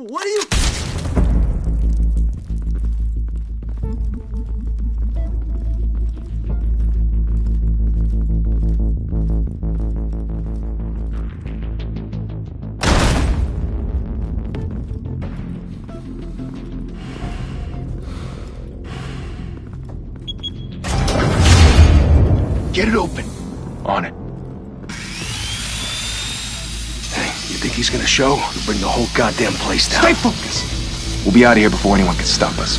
What are you... Get it open. On it. Hey, you think he's gonna show? We'll bring the whole goddamn place down. Stay focused. We'll be out of here before anyone can stop us.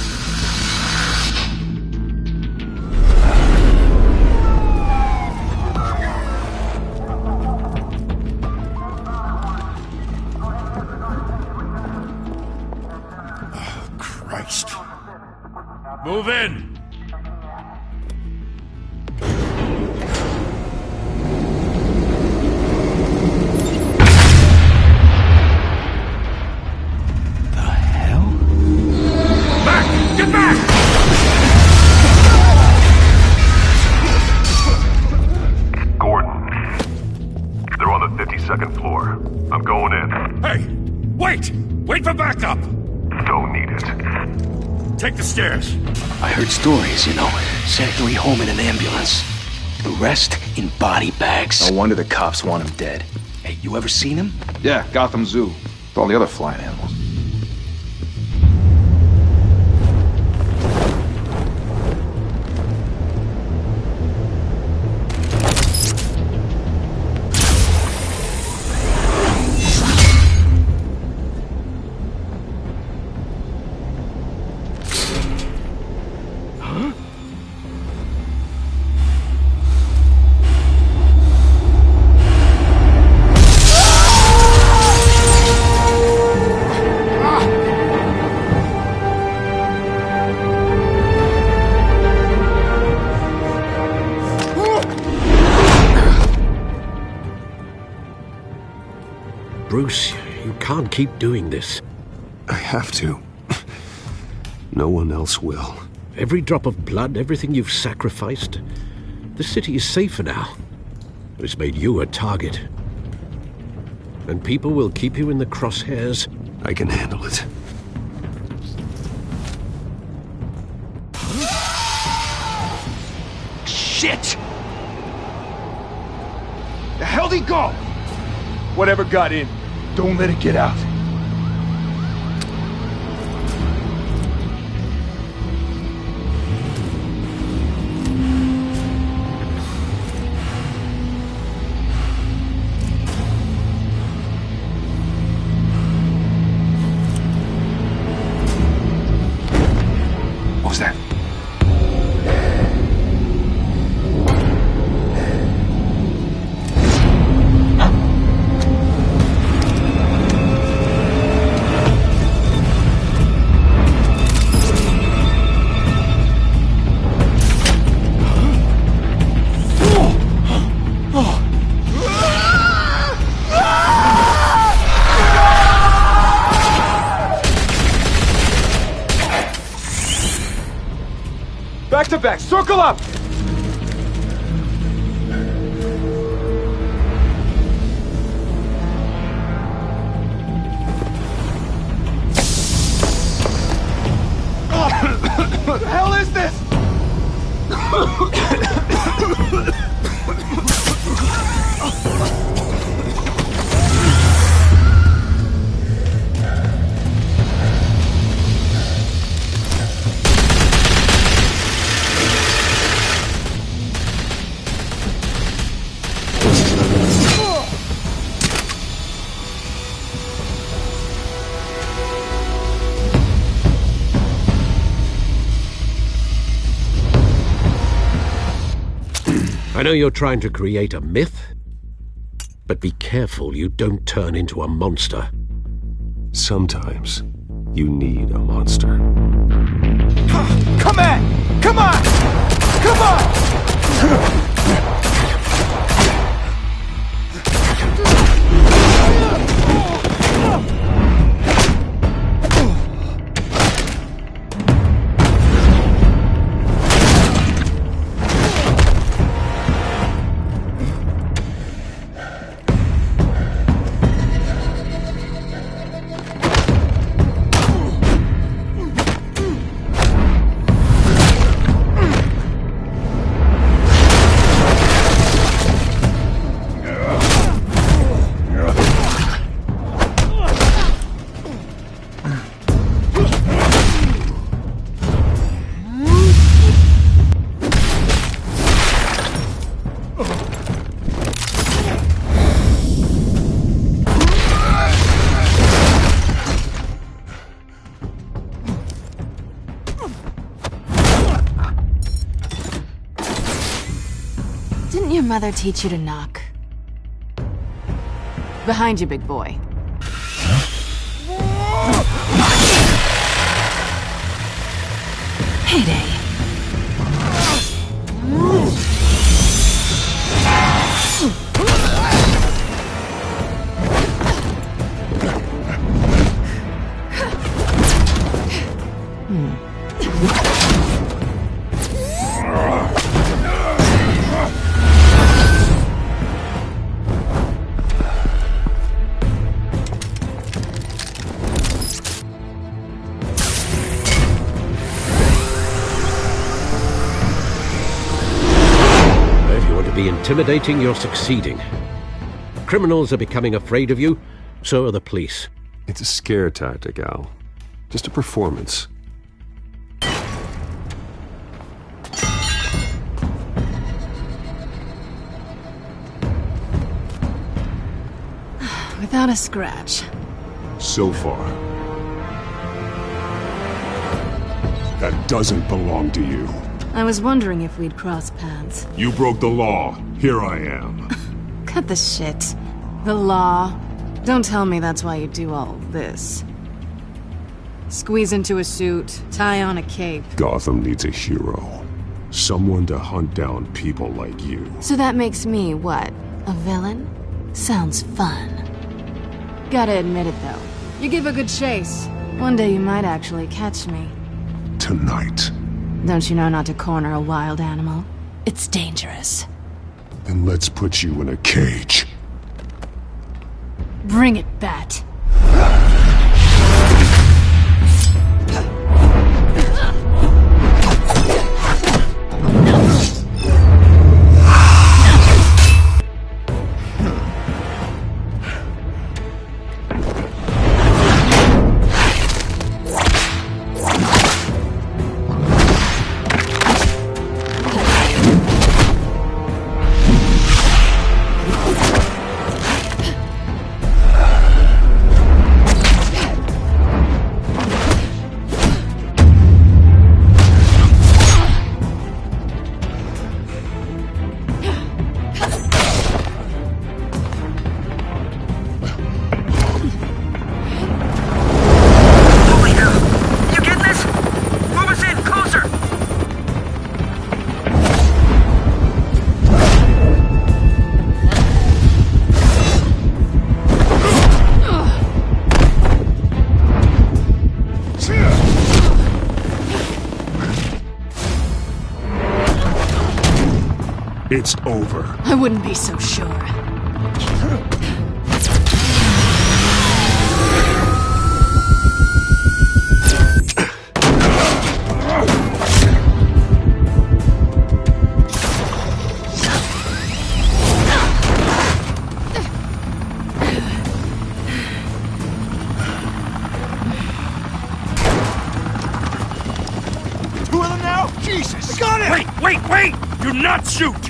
Oh, Christ. Move in! Get back! Gordon. They're on the 52nd floor. I'm going in. Hey! Wait! Wait for backup! Don't need it. Take the stairs. I heard stories, you know. Sent Harry home in an ambulance. The rest in body bags. No wonder the cops want him dead. Hey, you ever seen him? Yeah, Gotham Zoo. With all the other flying animals. Bruce, you can't keep doing this. I have to. No one else will. Every drop of blood, everything you've sacrificed. The city is safer now. It's made you a target. And people will keep you in the crosshairs. I can handle it. Shit! The hell'd he go? Whatever got in, don't let it get out. What was that? Back to back, circle up! What the hell is this? I know you're trying to create a myth, but be careful you don't turn into a monster. Sometimes you need a monster. Come on! Come on! Come on! Didn't your mother teach you to knock? Behind you, big boy. Heyday. Intimidating, you're succeeding. Criminals are becoming afraid of you, so are the police. It's a scare tactic, Al. Just a performance. Without a scratch. So far. That doesn't belong to you. I was wondering if we'd cross paths. You broke the law. Here I am. Cut the shit. The law. Don't tell me that's why you do all this. Squeeze into a suit, tie on a cape. Gotham needs a hero. Someone to hunt down people like you. So that makes me, what, a villain? Sounds fun. Gotta admit it, though. You give a good chase. One day you might actually catch me. Tonight. Don't you know not to corner a wild animal? It's dangerous. Then let's put you in a cage. Bring it, Bat. It's over. I wouldn't be so sure. Two of them now? Jesus! I got it! Wait! Do not shoot!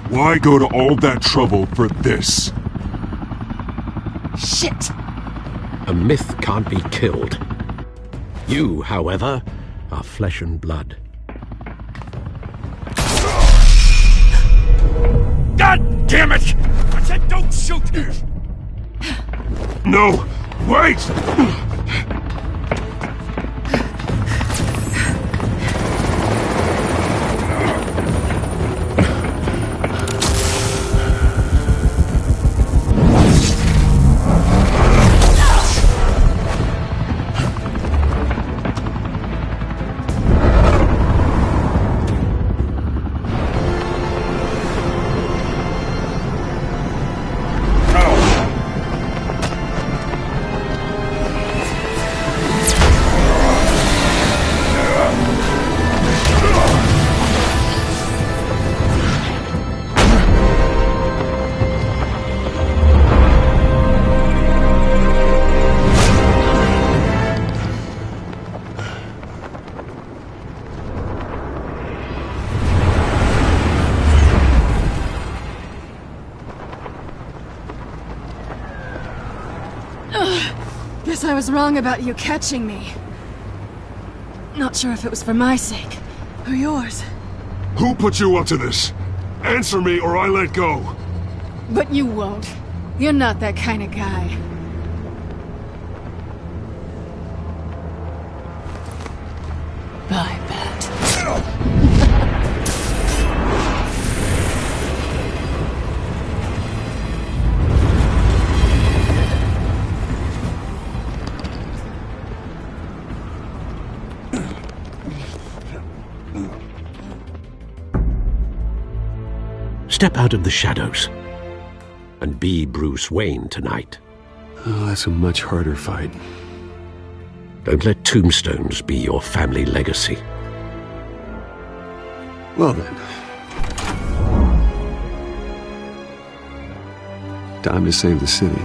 Why go to all that trouble for this? Shit! A myth can't be killed. You, however, are flesh and blood. God damn it! I said don't shoot! No! Wait! guess I was wrong about you catching me. Not sure if it was for my sake, or yours. Who put you up to this? Answer me or I let go. But you won't. You're not that kind of guy. Bye, Bat. Step out of the shadows and be Bruce Wayne tonight. Oh, that's a much harder fight. Don't let tombstones be your family legacy. Well then. Time to save the city.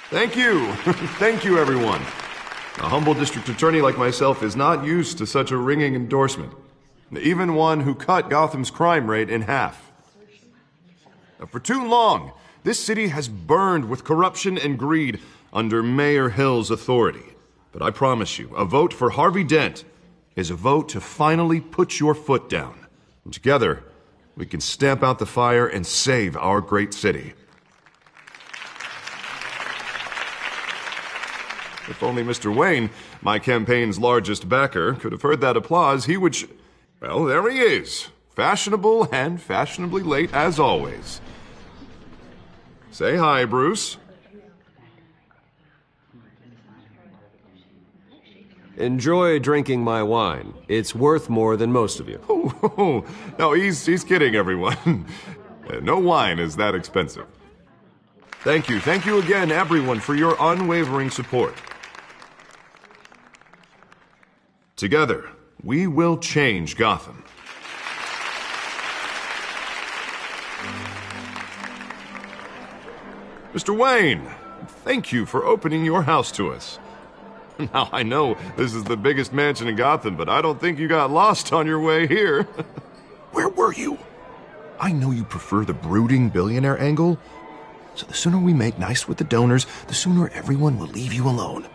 Thank you. Thank you, everyone. A humble district attorney like myself is not used to such a ringing endorsement. Even one who cut Gotham's crime rate in half. For too long, this city has burned with corruption and greed under Mayor Hill's authority. But I promise you, a vote for Harvey Dent is a vote to finally put your foot down. And together, we can stamp out the fire and save our great city. If only Mr. Wayne, my campaign's largest backer, could have heard that applause, he would well, there he is. Fashionable and fashionably late as always. Say hi, Bruce. Enjoy drinking my wine. It's worth more than most of you. Oh, no, he's kidding, everyone. No wine is that expensive. Thank you again, everyone, for your unwavering support. Together, we will change Gotham. Mr. Wayne, thank you for opening your house to us. Now, I know this is the biggest mansion in Gotham, but I don't think you got lost on your way here. Where were you? I know you prefer the brooding billionaire angle, so the sooner we make nice with the donors, the sooner everyone will leave you alone.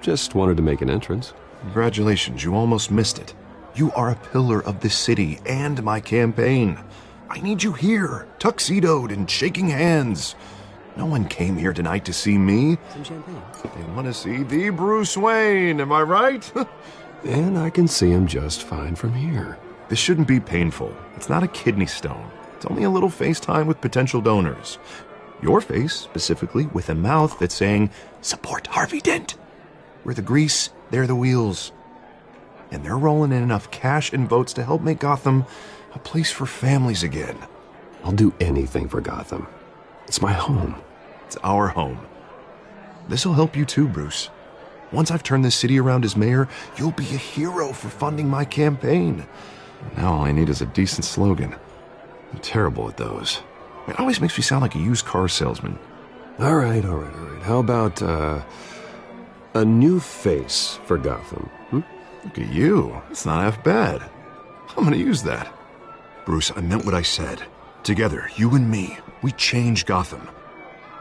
Just wanted to make an entrance. Congratulations, you almost missed it. You are a pillar of this city and my campaign. I need you here, tuxedoed and shaking hands. No one came here tonight to see me. Some champagne. They want to see the Bruce Wayne, am I right? And I can see him just fine from here. This shouldn't be painful. It's not a kidney stone. It's only a little FaceTime with potential donors. Your face, specifically, with a mouth that's saying, support Harvey Dent. We're the grease, they're the wheels. And they're rolling in enough cash and votes to help make Gotham a place for families again. I'll do anything for Gotham. It's my home. It's our home. This'll help you too, Bruce. Once I've turned this city around as mayor, you'll be a hero for funding my campaign. Now all I need is a decent slogan. I'm terrible at those. It always makes me sound like a used car salesman. All right. How about, a new face for Gotham? Look at you. That's not half bad. I'm gonna use that. Bruce, I meant what I said. Together, you and me, we change Gotham.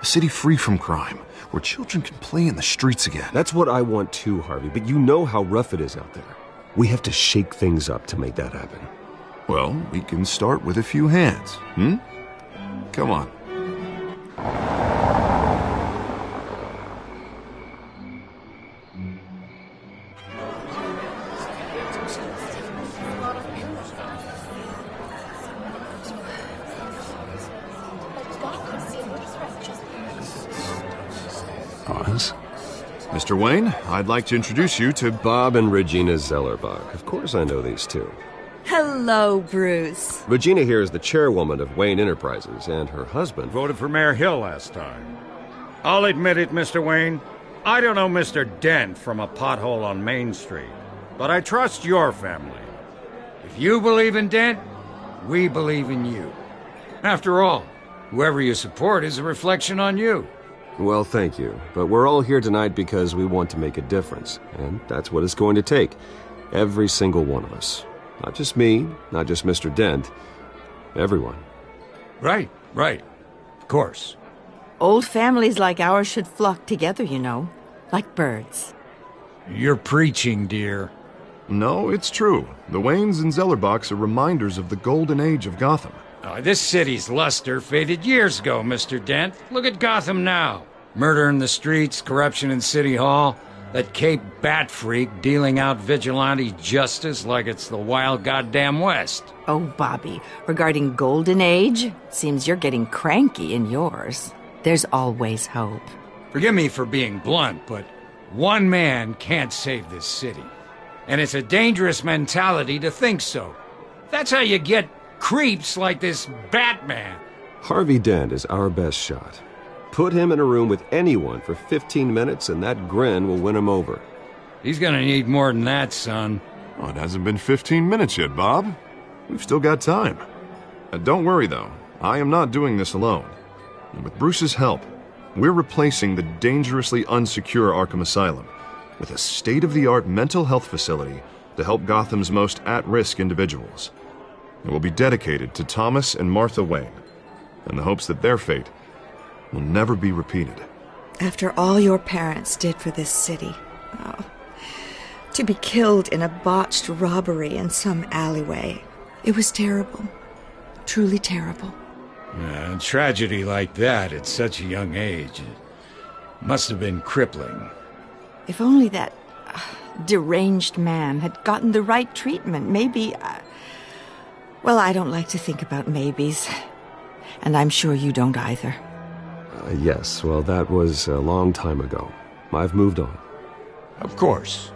A city free from crime, where children can play in the streets again. That's what I want too, Harvey, but you know how rough it is out there. We have to shake things up to make that happen. Well, we can start with a few hands, Come on. Oz? Mr. Wayne, I'd like to introduce you to Bob and Regina Zellerbach. Of course I know these two. Hello, Bruce. Regina here is the chairwoman of Wayne Enterprises, and her husband Voted for Mayor Hill last time. I'll admit it, Mr. Wayne. I don't know Mr. Dent from a pothole on Main Street, but I trust your family. If you believe in Dent, we believe in you. After all, whoever you support is a reflection on you. Well, thank you. But we're all here tonight because we want to make a difference. And that's what it's going to take. Every single one of us. Not just me, not just Mr. Dent. Everyone. Right. Of course. Old families like ours should flock together, you know. Like birds. You're preaching, dear. No, it's true. The Waynes and Zellerbachs are reminders of the golden age of Gotham. Oh, this city's luster faded years ago, Mr. Dent. Look at Gotham now. Murder in the streets, corruption in City Hall, that Cape Bat freak dealing out vigilante justice like it's the wild goddamn West. Oh, Bobby, regarding Golden Age, seems you're getting cranky in yours. There's always hope. Forgive me for being blunt, but one man can't save this city. And it's a dangerous mentality to think so. That's how you get creeps like this Batman. Harvey Dent is our best shot. Put him in a room with anyone for 15 minutes and that grin will win him over. He's gonna need more than that, son. Oh, it hasn't been 15 minutes yet, Bob. We've still got time. Don't worry, though. I am not doing this alone. And with Bruce's help, we're replacing the dangerously unsecure Arkham Asylum with a state-of-the-art mental health facility to help Gotham's most at-risk individuals. It will be dedicated to Thomas and Martha Wayne, in the hopes that their fate will never be repeated. After all your parents did for this city, oh, to be killed in a botched robbery in some alleyway, it was terrible. Truly terrible. A tragedy like that at such a young age must have been crippling. If only that deranged man had gotten the right treatment, maybe... well, I don't like to think about maybes. And I'm sure you don't either. Yes, well, that was a long time ago. I've moved on. Of course.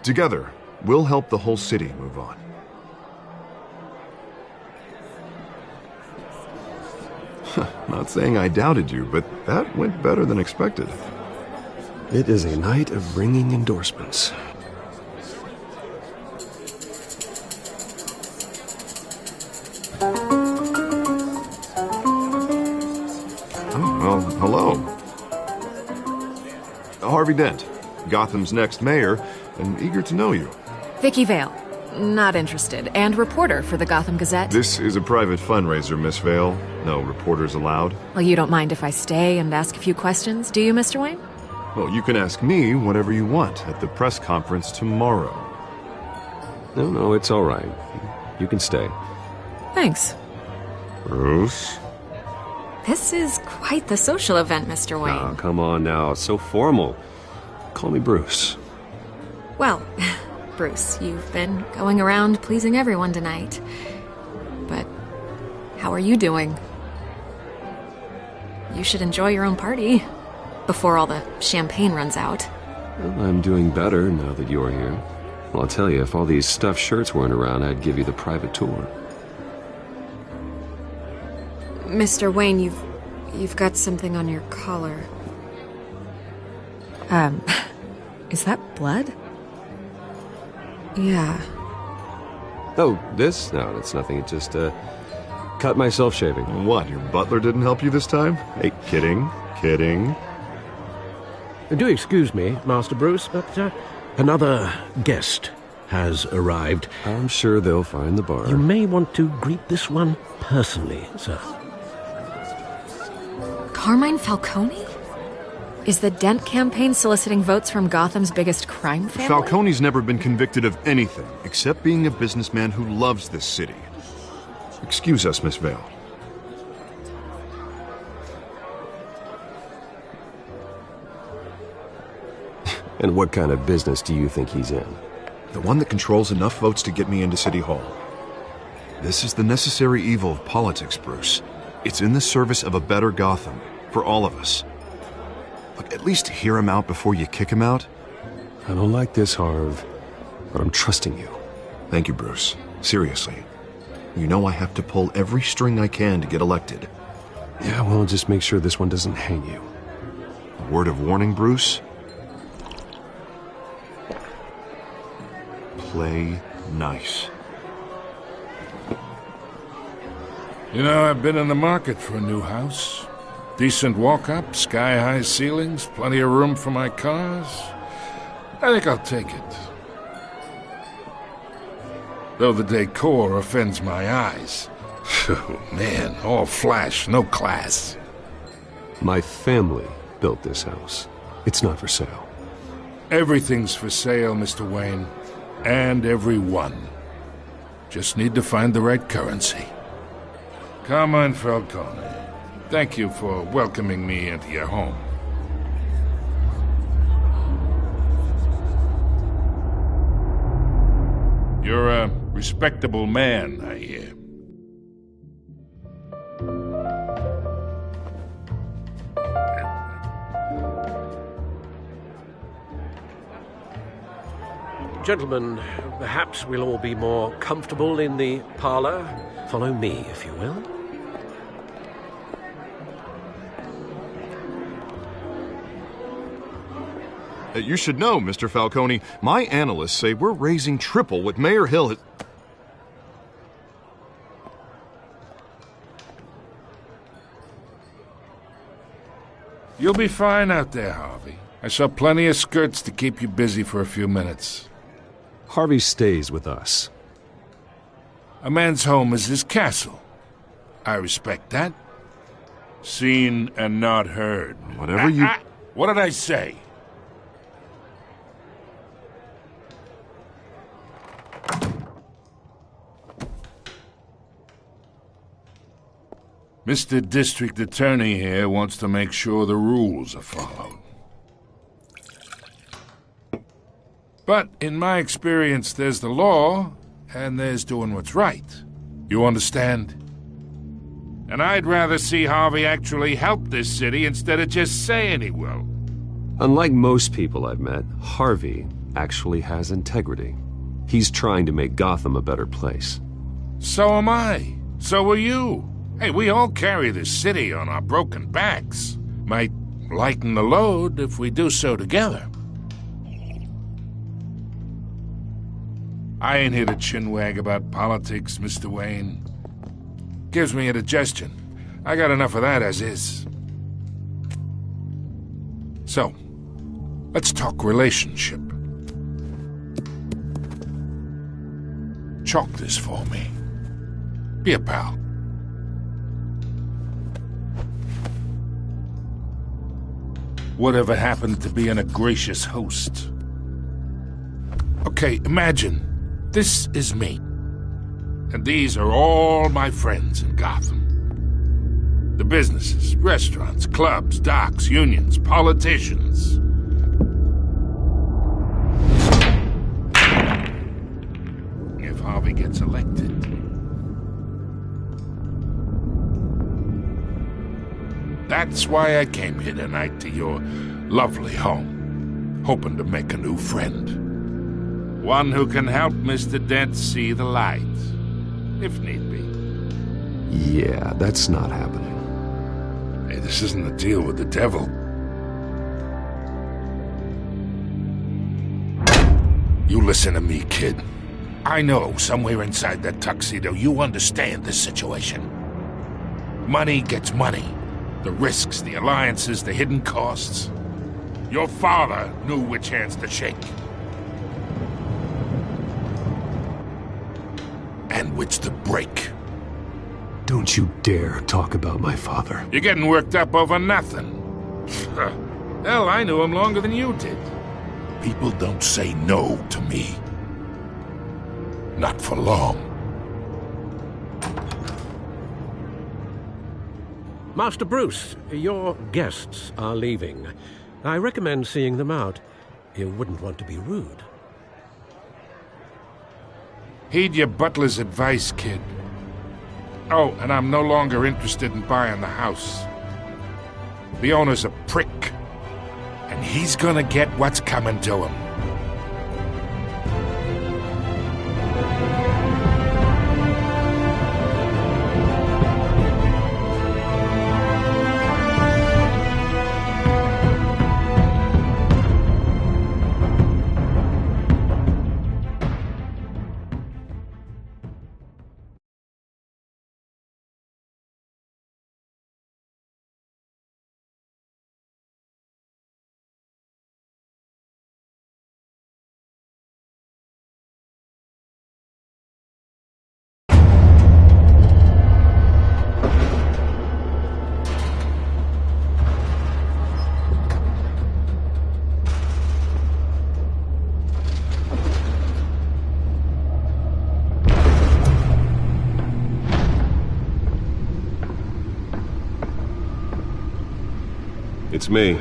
Together, we'll help the whole city move on. Not saying I doubted you, but that went better than expected. It is a night of ringing endorsements. Well, hello. Harvey Dent, Gotham's next mayor, and eager to know you. Vicky Vale. Not interested. And reporter for the Gotham Gazette. This is a private fundraiser, Miss Vale. No reporters allowed. Well, you don't mind if I stay and ask a few questions, do you, Mr. Wayne? Well, you can ask me whatever you want at the press conference tomorrow. No, it's all right. You can stay. Thanks. Bruce? This is quite the social event, Mr. Wayne. Oh, come on now. It's so formal. Call me Bruce. Well, Bruce, you've been going around pleasing everyone tonight. But how are you doing? You should enjoy your own party before all the champagne runs out. Well, I'm doing better now that you're here. Well, I'll tell you, if all these stuffed shirts weren't around, I'd give you the private tour. Mr. Wayne, you've got something on your collar. Is that blood? Yeah. Oh, this? No, that's nothing. It just, cut myself shaving. What, your butler didn't help you this time? Hey, kidding. Do excuse me, Master Bruce, but another guest has arrived. I'm sure they'll find the bar. You may want to greet this one personally, sir. Carmine Falcone? Is the Dent campaign soliciting votes from Gotham's biggest crime family? Falcone's never been convicted of anything except being a businessman who loves this city. Excuse us, Miss Vale. And what kind of business do you think he's in? The one that controls enough votes to get me into City Hall. This is the necessary evil of politics, Bruce. It's in the service of a better Gotham, for all of us. Look, at least hear him out before you kick him out. I don't like this, Harv, but I'm trusting you. Thank you, Bruce. Seriously. You know I have to pull every string I can to get elected. Yeah, well, just make sure this one doesn't hang you. A word of warning, Bruce? Play nice. You know, I've been in the market for a new house. Decent walk-up, sky-high ceilings, plenty of room for my cars. I think I'll take it. Though the decor offends my eyes. Oh, man, all flash, no class. My family built this house. It's not for sale. Everything's for sale, Mr. Wayne. And everyone. Just need to find the right currency. Carmine Falcone, thank you for welcoming me into your home. You're a respectable man, I hear. Gentlemen, perhaps we'll all be more comfortable in the parlor. Follow me, if you will. You should know, Mr. Falcone, my analysts say we're raising triple what Mayor Hill has... You'll be fine out there, Harvey. I saw plenty of skirts to keep you busy for a few minutes. Harvey stays with us. A man's home is his castle. I respect that. Seen and not heard. Whatever you... What did I say? Mr. District Attorney here wants to make sure the rules are followed. But in my experience, there's the law, and there's doing what's right. You understand? And I'd rather see Harvey actually help this city instead of just saying he will. Unlike most people I've met, Harvey actually has integrity. He's trying to make Gotham a better place. So am I. So are you. Hey, we all carry this city on our broken backs. Might lighten the load if we do so together. I ain't here to chinwag about politics, Mr. Wayne. Gives me indigestion. I got enough of that as is. So, let's talk relationship. Chalk this for me. Be a pal. Whatever happened to being a gracious host? Okay, imagine this is me. And these are all my friends in Gotham. The businesses, restaurants, clubs, docks, unions, politicians. If Harvey gets elected. That's why I came here tonight to your lovely home, hoping to make a new friend. One who can help Mr. Dent see the light, if need be. Yeah, that's not happening. Hey, this isn't a deal with the devil. You listen to me, kid. I know somewhere inside that tuxedo you understand this situation. Money gets money. The risks, the alliances, the hidden costs. Your father knew which hands to shake. And which to break. Don't you dare talk about my father. You're getting worked up over nothing. Hell, I knew him longer than you did. People don't say no to me. Not for long. Master Bruce, your guests are leaving. I recommend seeing them out. You wouldn't want to be rude. Heed your butler's advice, kid. Oh, and I'm no longer interested in buying the house. The owner's a prick. And he's gonna get what's coming to him. It's me.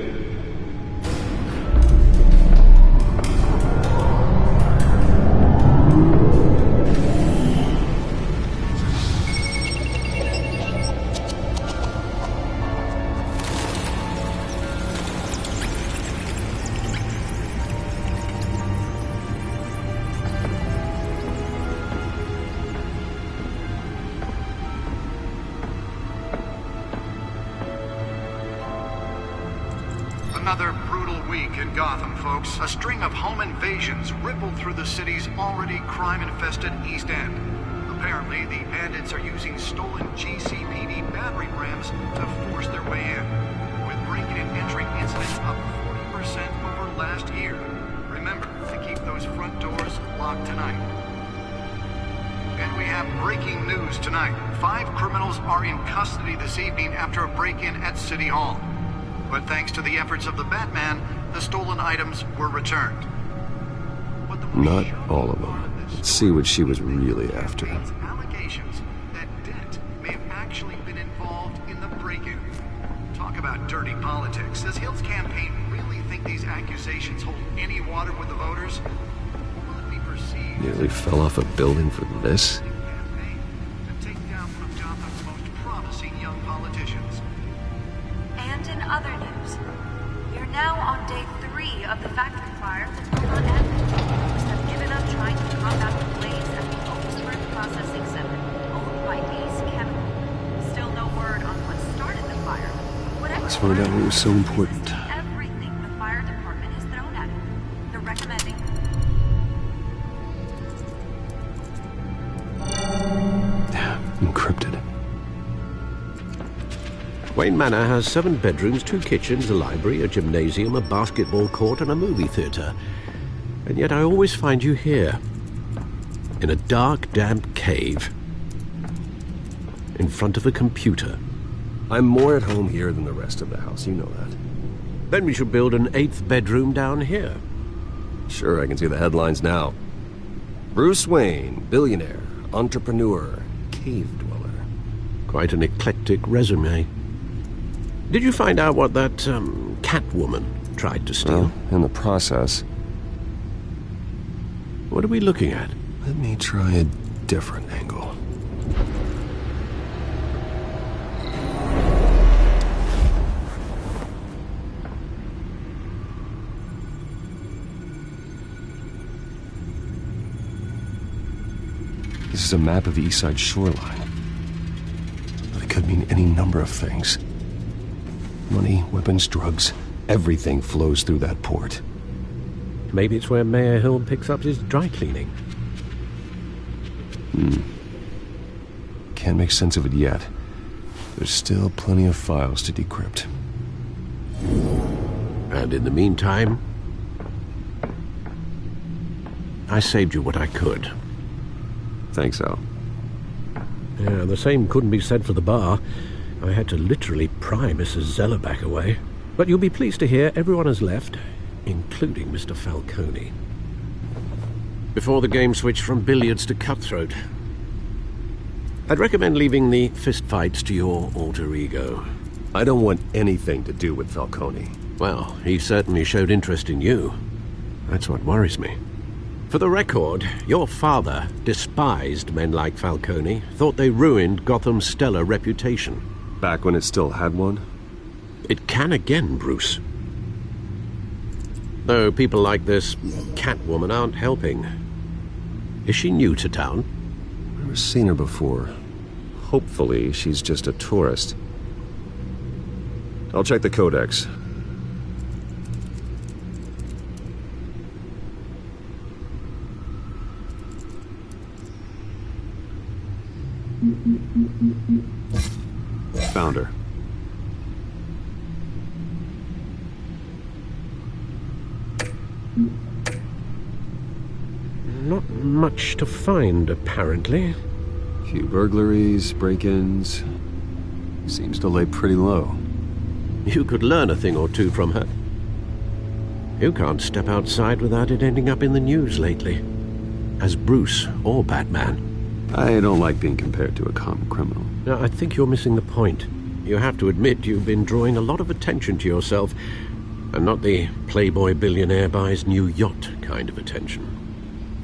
Another brutal week in Gotham, folks. A string of home invasions rippled through the city's already crime-infested East End. Apparently, the bandits are using stolen GCPD battering rams to force their way in, with breaking and entering incidents up 40% over last year. Remember to keep those front doors locked tonight. And we have breaking news tonight. 5 criminals are in custody this evening after a break-in at City Hall. But thanks to the efforts of the Batman, the stolen items were returned. Not all of them. Let's see what she was really after. Allegations that Dent may have actually been involved in the break-in. Talk about dirty politics. Does Hill's campaign really think these accusations hold any water with the voters? Or will it be perceived... Nearly fell off a building for this? ...to take down one of Gotham's most promising young politicians? And in other news, we're now on day 3 of the factory fire that will not end. Most have given up trying to combat the blaze at the Otisburg Processing Center, owned by Ace Chemical. Still no word on what started the fire. Whatever. Let's find out what was so important. Everything the fire department has thrown at it. They're recommending... Encrypted. Wayne Manor has 7 bedrooms, 2 kitchens, a library, a gymnasium, a basketball court, and a movie theatre. And yet I always find you here, in a dark, damp cave, in front of a computer. I'm more at home here than the rest of the house, you know that. Then we should build an 8th bedroom down here. Sure, I can see the headlines now. Bruce Wayne, billionaire, entrepreneur, cave dweller. Quite an eclectic resume. Did you find out what that, Catwoman tried to steal? Well, in the process. What are we looking at? Let me try a different angle. This is a map of the East Side shoreline. It could mean any number of things. Money, weapons, drugs, everything flows through that port. Maybe it's where Mayor Hill picks up his dry cleaning. Can't make sense of it yet. There's still plenty of files to decrypt. And in the meantime, I saved you what I could. Thanks, Al. Yeah, the same couldn't be said for the bar. I had to literally pry Mrs. Zellerback away. But you'll be pleased to hear everyone has left, including Mr. Falcone. Before the game switched from billiards to cutthroat. I'd recommend leaving the fistfights to your alter ego. I don't want anything to do with Falcone. Well, he certainly showed interest in you. That's what worries me. For the record, your father despised men like Falcone, thought they ruined Gotham's stellar reputation. Back when it still had one? It can again, Bruce. Though people like this Catwoman aren't helping. Is she new to town? Never seen her before. Hopefully, she's just a tourist. I'll check the codex. Found her. Not much to find, apparently. Few burglaries, break-ins. Seems to lay pretty low. You could learn a thing or two from her. You can't step outside without it ending up in the news lately. As Bruce or Batman. I don't like being compared to a common criminal. No, I think you're missing the point. you have to admit you've been drawing a lot of attention to yourself, and not the playboy billionaire buys new yacht kind of attention.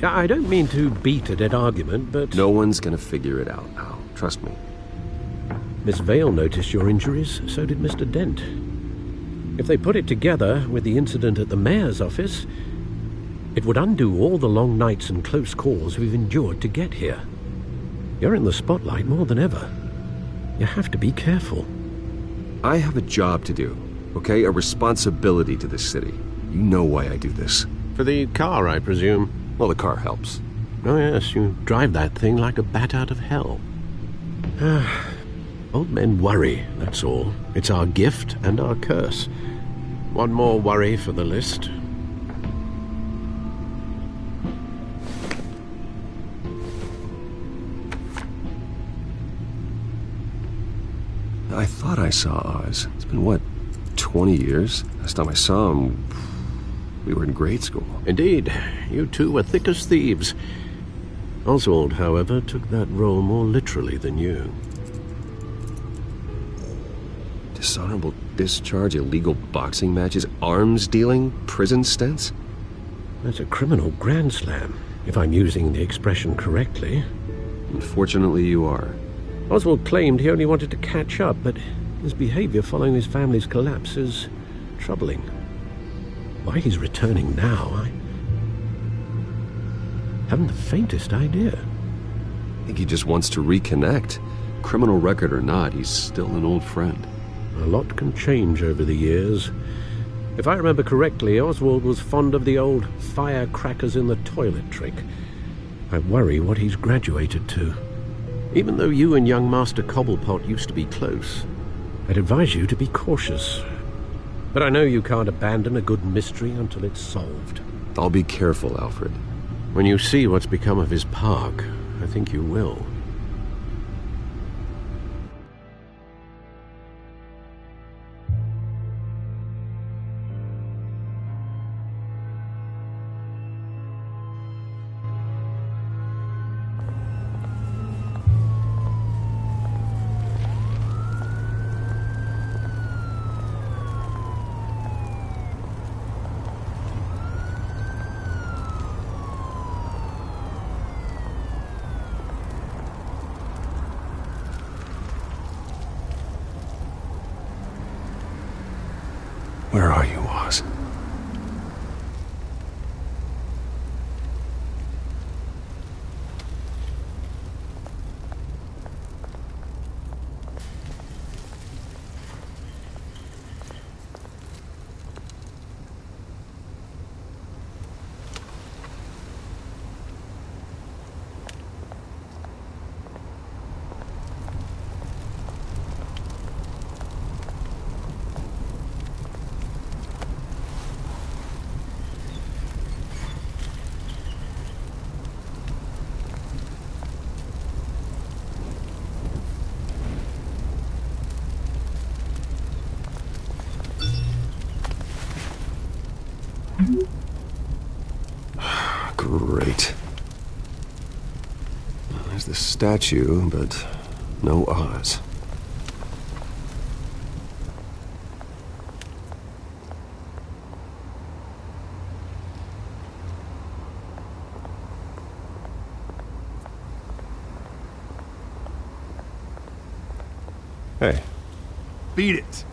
I don't mean to beat a dead argument, but... No one's gonna figure it out now. Trust me. Miss Vale noticed your injuries, so did Mr. Dent. If they put it together with the incident at the mayor's office, it would undo all the long nights and close calls we've endured to get here. You're in the spotlight more than ever. You have to be careful. I have a job to do, okay? A responsibility to this city. You know why I do this. For the car, I presume? Well, the car helps. Oh yes, you drive that thing like a bat out of hell. Old men worry, that's all. It's our gift and our curse. One more worry for the list. I thought I saw Oz. It's been, what, 20 years? Last time I saw him, we were in grade school. Indeed. You two were thick as thieves. Oswald, however, took that role more literally than you. Dishonorable discharge, illegal boxing matches, arms dealing, prison stints? That's a criminal grand slam, if I'm using the expression correctly. Unfortunately, you are. Oswald claimed he only wanted to catch up, but his behavior following his family's collapse is troubling. Why he's returning now, I haven't the faintest idea. I think he just wants to reconnect. Criminal record or not, he's still an old friend. A lot can change over the years. If I remember correctly, Oswald was fond of the old firecrackers in the toilet trick. I worry what he's graduated to. Even though you and young Master Cobblepot used to be close, I'd advise you to be cautious. But I know you can't abandon a good mystery until it's solved. I'll be careful, Alfred. When you see what's become of his park, I think you will. Where are you, Oz? Great. There's the statue, but no Oz. Hey. Beat it.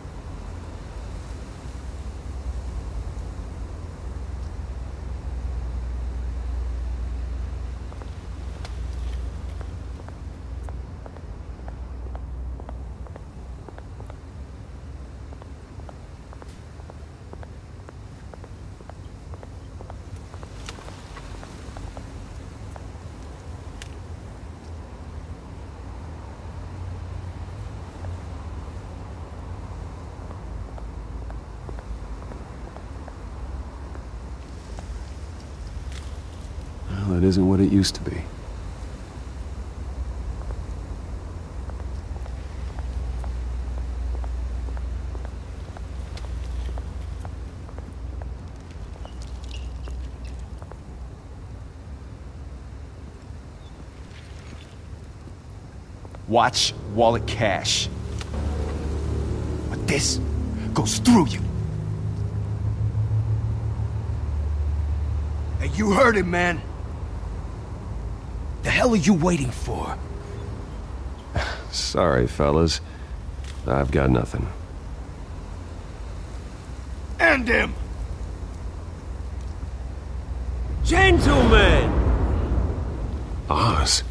Well, it isn't what it used to be. Watch, wallet, cash. this goes through you. Hey, you heard it, man. The hell are you waiting for? Sorry, fellas. I've got nothing. End him! Gentlemen! Oz.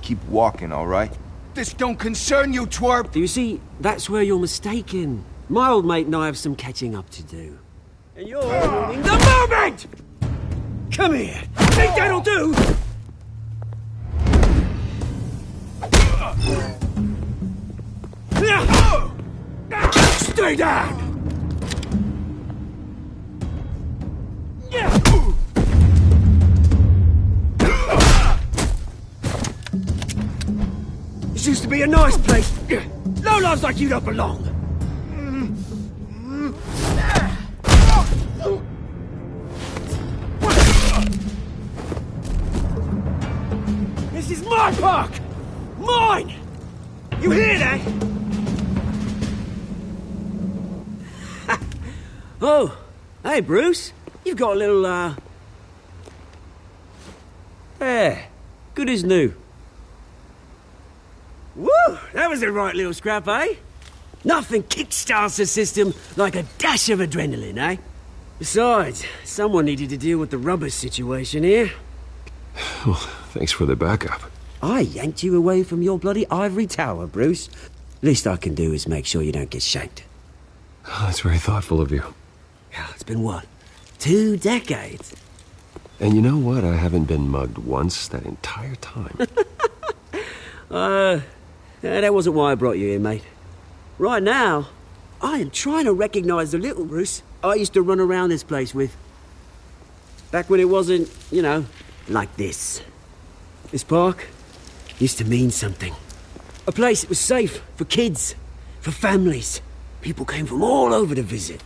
Keep walking, all right? This don't concern you, twerp! Do you see, that's where you're mistaken. My old mate and I have some catching up to do. And you're ruining the moment! Come here! Think that'll do? Stay down! This used to be a nice place. Lowlifes like you don't belong. This is my park! Mine! You hear that? Oh, hey, Bruce. You've got a little, There. Good as new. Woo! That was a right little scrap, eh? Nothing kickstarts the system like a dash of adrenaline, eh? Besides, someone needed to deal with the rubber situation here. Well, thanks for the backup. I yanked you away from your bloody ivory tower, Bruce. Least I can do is make sure you don't get shanked. Oh, that's very thoughtful of you. Yeah, it's been what? 2 decades? And you know what? I haven't been mugged once that entire time. That wasn't why I brought you here, mate. Right now, I am trying to recognize the little Bruce I used to run around this place with. Back when it wasn't, you know, like this. This park used to mean something. A place that was safe for kids, for families. People came from all over to visit.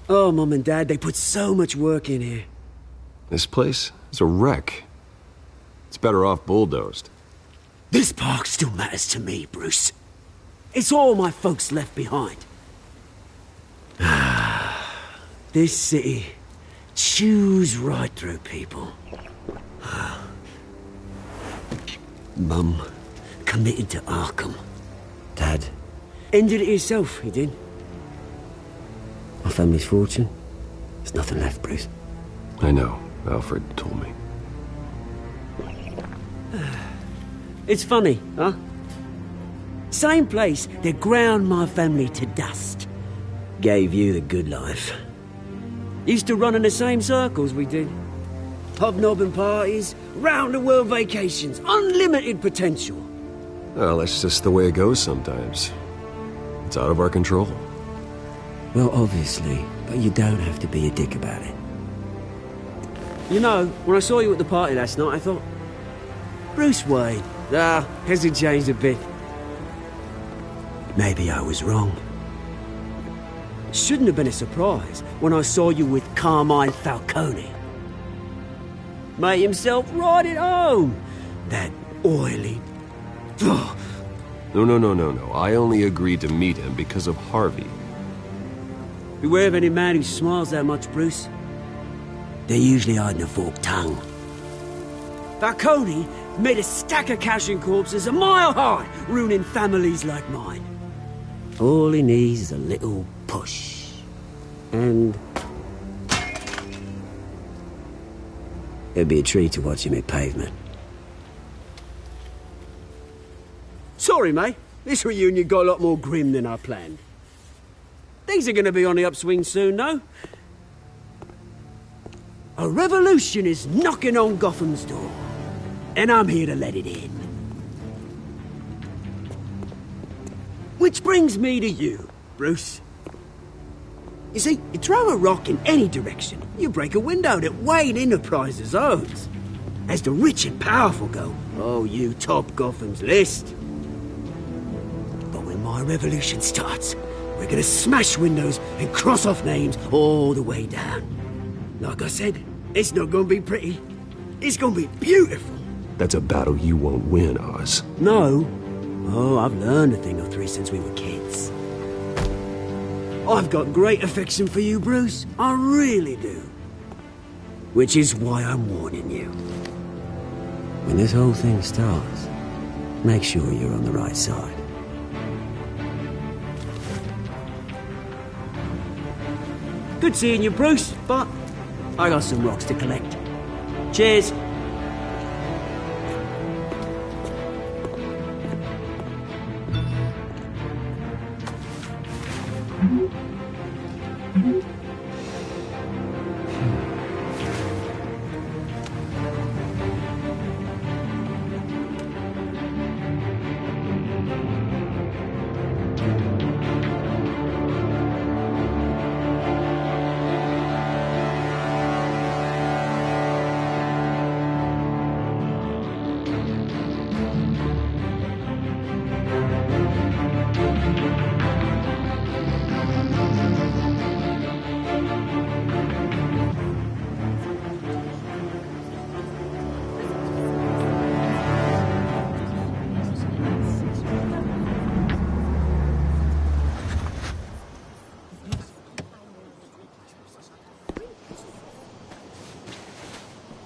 Oh, Mum and Dad, they put so much work in here. This place is a wreck. It's better off bulldozed. This park still matters to me, Bruce. It's all my folks left behind. This city chews right through people. Mum committed to Arkham. Dad ended it himself, he did. My family's fortune, there's nothing left, Bruce. I know. Alfred told me. It's funny, huh? Same place that ground my family to dust gave you the good life. Used to run in the same circles we did. Hobnobbing parties, round-the-world vacations, unlimited potential. Well, that's just the way it goes sometimes. It's out of our control. Well, obviously, but you don't have to be a dick about it. You know, when I saw you at the party last night, I thought, Bruce Wayne, hasn't changed a bit. Maybe I was wrong. Shouldn't have been a surprise when I saw you with Carmine Falcone. Made himself right at home. That oily... No. I only agreed to meet him because of Harvey. Beware of any man who smiles that much, Bruce. They're usually hiding a forked tongue. Falcone made a stack of cash and corpses a mile high, ruining families like mine. All he needs is a little push. And... it'd be a treat to watch him hit pavement. Sorry, mate. This reunion got a lot more grim than I planned. Things are going to be on the upswing soon, though. A revolution is knocking on Gotham's door. And I'm here to let it in. Which brings me to you, Bruce. You see, you throw a rock in any direction, you break a window that Wayne Enterprises owns. As the rich and powerful go, oh, you top Gotham's list. But when my revolution starts, we're gonna smash windows and cross off names all the way down. Like I said, it's not gonna be pretty. It's gonna be beautiful. That's a battle you won't win, Oz. No. Oh, I've learned a thing or three since we were kids. I've got great affection for you, Bruce. I really do. Which is why I'm warning you. When this whole thing starts, make sure you're on the right side. Good seeing you, Bruce, but I got some rocks to collect. Cheers.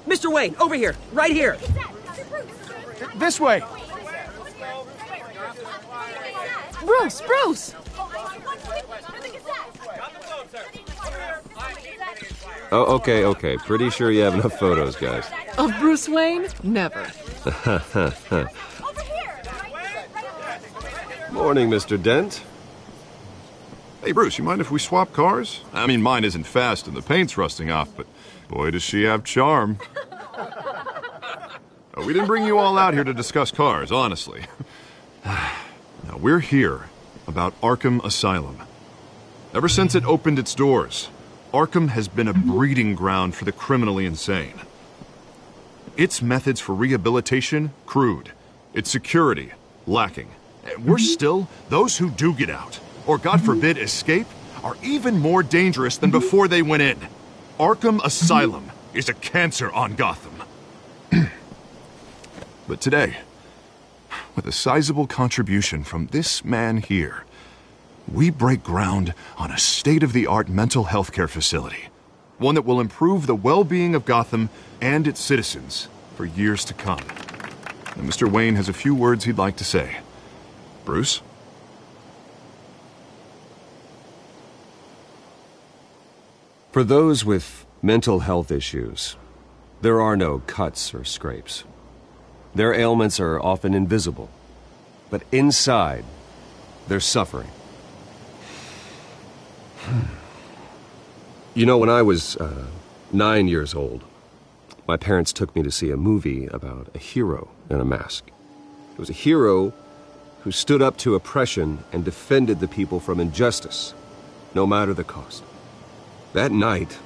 Mr. Wayne, over here, right here. This way. Bruce! Oh, okay. Pretty sure you have enough photos, guys. Of Bruce Wayne? Never. Morning, Mr. Dent. Hey, Bruce, you mind if we swap cars? I mean, mine isn't fast and the paint's rusting off, but boy, does she have charm. We didn't bring you all out here to discuss cars, honestly. Now, we're here about Arkham Asylum. Ever since it opened its doors, Arkham has been a breeding ground for the criminally insane. Its methods for rehabilitation, crude. Its security, lacking. And worse still, those who do get out, or God forbid escape, are even more dangerous than before they went in. Arkham Asylum is a cancer on Gotham. But today, with a sizable contribution from this man here, we break ground on a state-of-the-art mental health care facility. One that will improve the well-being of Gotham and its citizens for years to come. And Mr. Wayne has a few words he'd like to say. Bruce? For those with mental health issues, there are no cuts or scrapes. Their ailments are often invisible, but inside, they're suffering. You know, when I was 9 years old, my parents took me to see a movie about a hero in a mask. It was a hero who stood up to oppression and defended the people from injustice, no matter the cost. That night,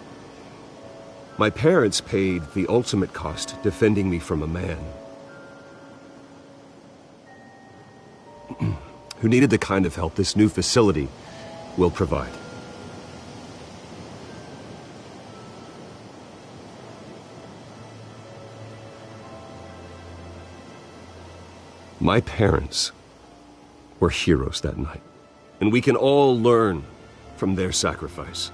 my parents paid the ultimate cost defending me from a man who needed the kind of help this new facility will provide. My parents were heroes that night, and we can all learn from their sacrifice.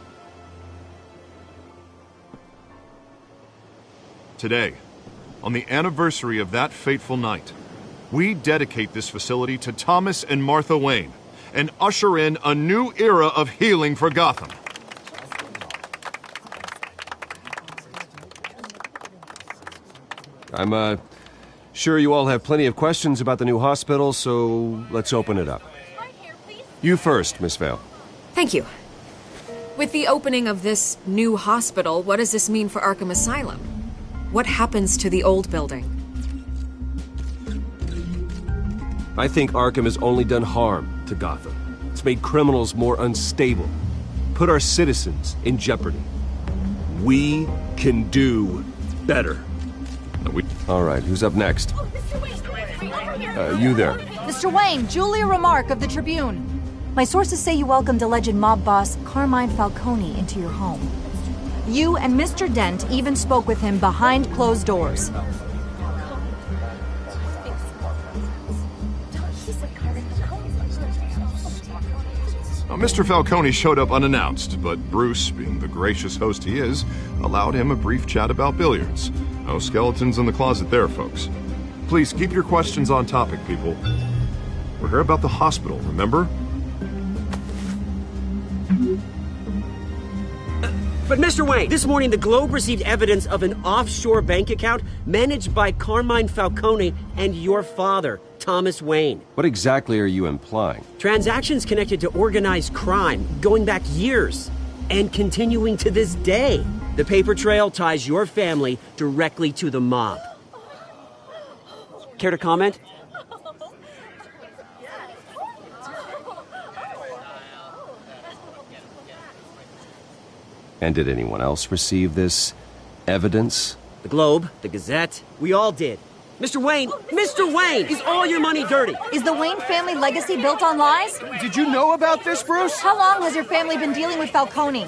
Today, on the anniversary of that fateful night, we dedicate this facility to Thomas and Martha Wayne and usher in a new era of healing for Gotham. I'm sure you all have plenty of questions about the new hospital, so let's open it up. You first, Miss Vale. Thank you. With the opening of this new hospital, what does this mean for Arkham Asylum? What happens to the old building? I think Arkham has only done harm to Gotham. It's made criminals more unstable, put our citizens in jeopardy. We can do better. All right, who's up next? You there. Mr. Wayne, Julia Remark of the Tribune. My sources say you welcomed alleged mob boss Carmine Falcone into your home. You and Mr. Dent even spoke with him behind closed doors. Now, Mr. Falcone showed up unannounced, but Bruce, being the gracious host he is, allowed him a brief chat about billiards. No skeletons in the closet there, folks. Please keep your questions on topic, people. We're here about the hospital, remember? But Mr. Wayne, this morning the Globe received evidence of an offshore bank account managed by Carmine Falcone and your father, Thomas Wayne. What exactly are you implying? Transactions connected to organized crime going back years and continuing to this day. The paper trail ties your family directly to the mob. Care to comment? And did anyone else receive this evidence? The Globe, the Gazette, we all did. Mr. Wayne, is all your money dirty? Is the Wayne family legacy built on lies? Did you know about this, Bruce? How long has your family been dealing with Falcone?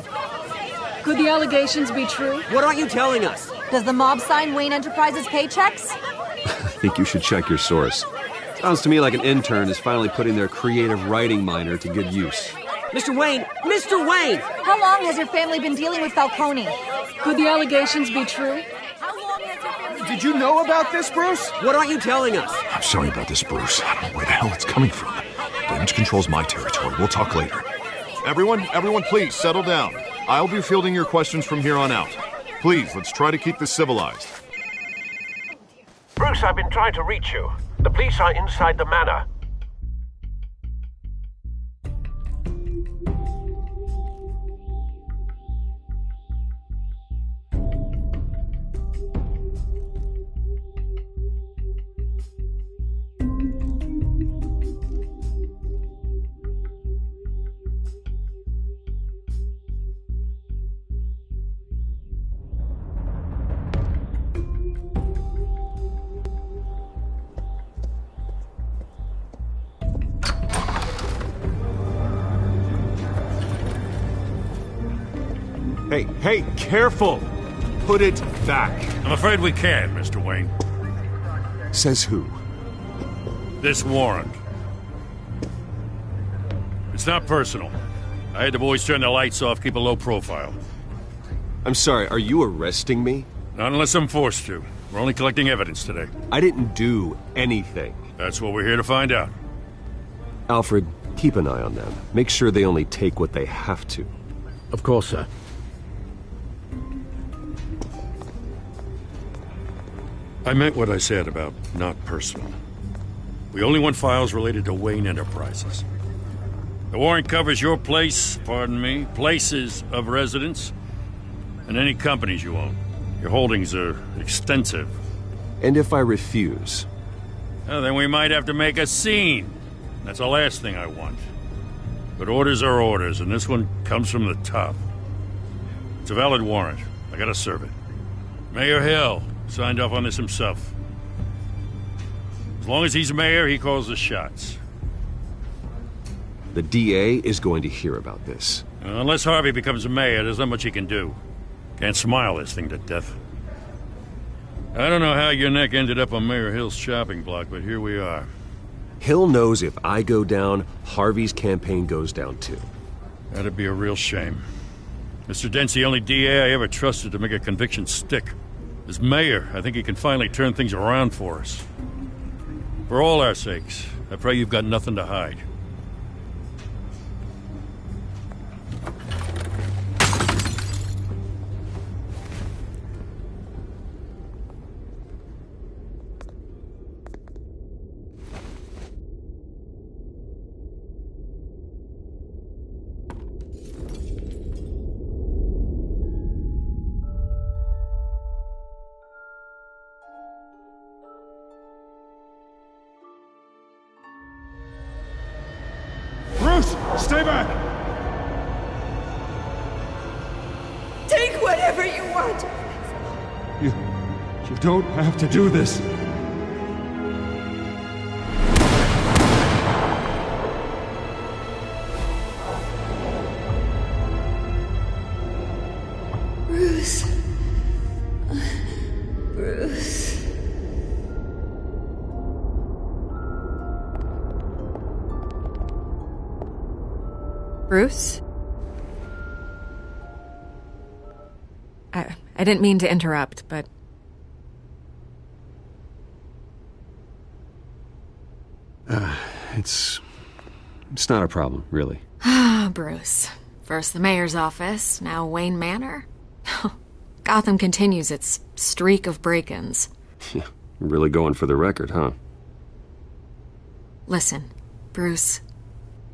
Could the allegations be true? What aren't you telling us? Does the mob sign Wayne Enterprises paychecks? I think you should check your source. Sounds to me like an intern is finally putting their creative writing minor to good use. Mr. Wayne! How long has your family been dealing with Falcone? Could the allegations be true? Did you know about this, Bruce? What aren't you telling us? I'm sorry about this, Bruce. I don't know where the hell it's coming from. Damage control's my territory. We'll talk later. Everyone, please settle down. I'll be fielding your questions from here on out. Please, let's try to keep this civilized. Bruce, I've been trying to reach you. The police are inside the manor. Hey, careful! Put it back. I'm afraid we can't, Mr. Wayne. Says who? This warrant. It's not personal. I had the boys turn the lights off, keep a low profile. I'm sorry, are you arresting me? Not unless I'm forced to. We're only collecting evidence today. I didn't do anything. That's what we're here to find out. Alfred, keep an eye on them. Make sure they only take what they have to. Of course, sir. I meant what I said about not personal. We only want files related to Wayne Enterprises. The warrant covers your places of residence, and any companies you own. Your holdings are extensive. And if I refuse? Well, then we might have to make a scene. That's the last thing I want. But orders are orders, and this one comes from the top. It's a valid warrant. I gotta serve it. Mayor Hill signed off on this himself. As long as he's mayor, he calls the shots. The DA is going to hear about this. Unless Harvey becomes mayor, there's not much he can do. Can't smile this thing to death. I don't know how your neck ended up on Mayor Hill's shopping block, but here we are. Hill knows if I go down, Harvey's campaign goes down too. That'd be a real shame. Mr. Dent's the only DA I ever trusted to make a conviction stick. As mayor, I think he can finally turn things around for us. For all our sakes, I pray you've got nothing to hide. Stay back! Take whatever you want! You don't have to do this. Bruce. Bruce. Bruce? I didn't mean to interrupt, but... It's not a problem, really. Ah, Bruce. First the mayor's office, now Wayne Manor. Gotham continues its streak of break-ins. Yeah, really going for the record, huh? Listen, Bruce.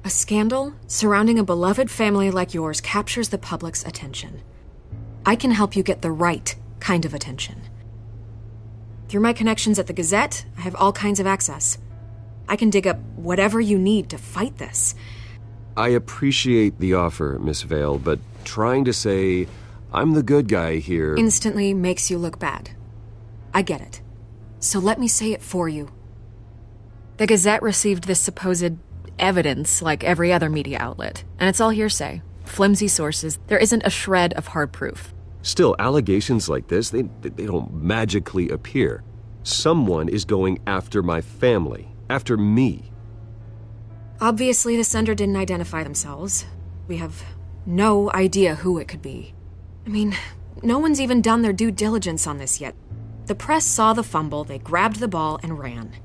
A scandal surrounding a beloved family like yours captures the public's attention. I can help you get the right kind of attention. Through my connections at the Gazette, I have all kinds of access. I can dig up whatever you need to fight this. I appreciate the offer, Miss Vale, but trying to say I'm the good guy here... instantly makes you look bad. I get it. So let me say it for you. The Gazette received this supposed evidence like every other media outlet, and it's all hearsay. Flimsy sources. There isn't a shred of hard proof. Still, allegations like this, they don't magically appear. Someone is going after my family, after me. Obviously, the sender didn't identify themselves. We have no idea who it could be. I mean, no one's even done their due diligence on this yet. The press saw the fumble, they grabbed the ball and ran.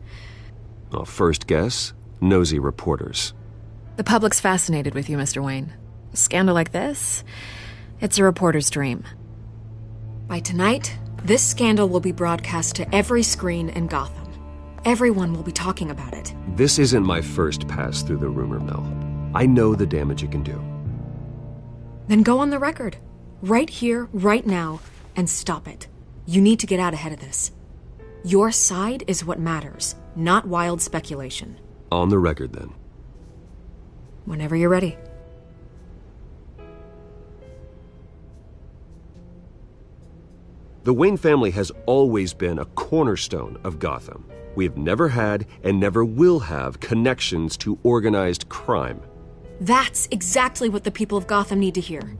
Well, first guess, nosy reporters. The public's fascinated with you, Mr. Wayne. A scandal like this, it's a reporter's dream. By tonight, this scandal will be broadcast to every screen in Gotham. Everyone will be talking about it. This isn't my first pass through the rumor mill. I know the damage it can do. Then go on the record. Right here, right now, and stop it. You need to get out ahead of this. Your side is what matters, not wild speculation. On the record, then. Whenever you're ready. The Wayne family has always been a cornerstone of Gotham. We have never had and never will have connections to organized crime. That's exactly what the people of Gotham need to hear.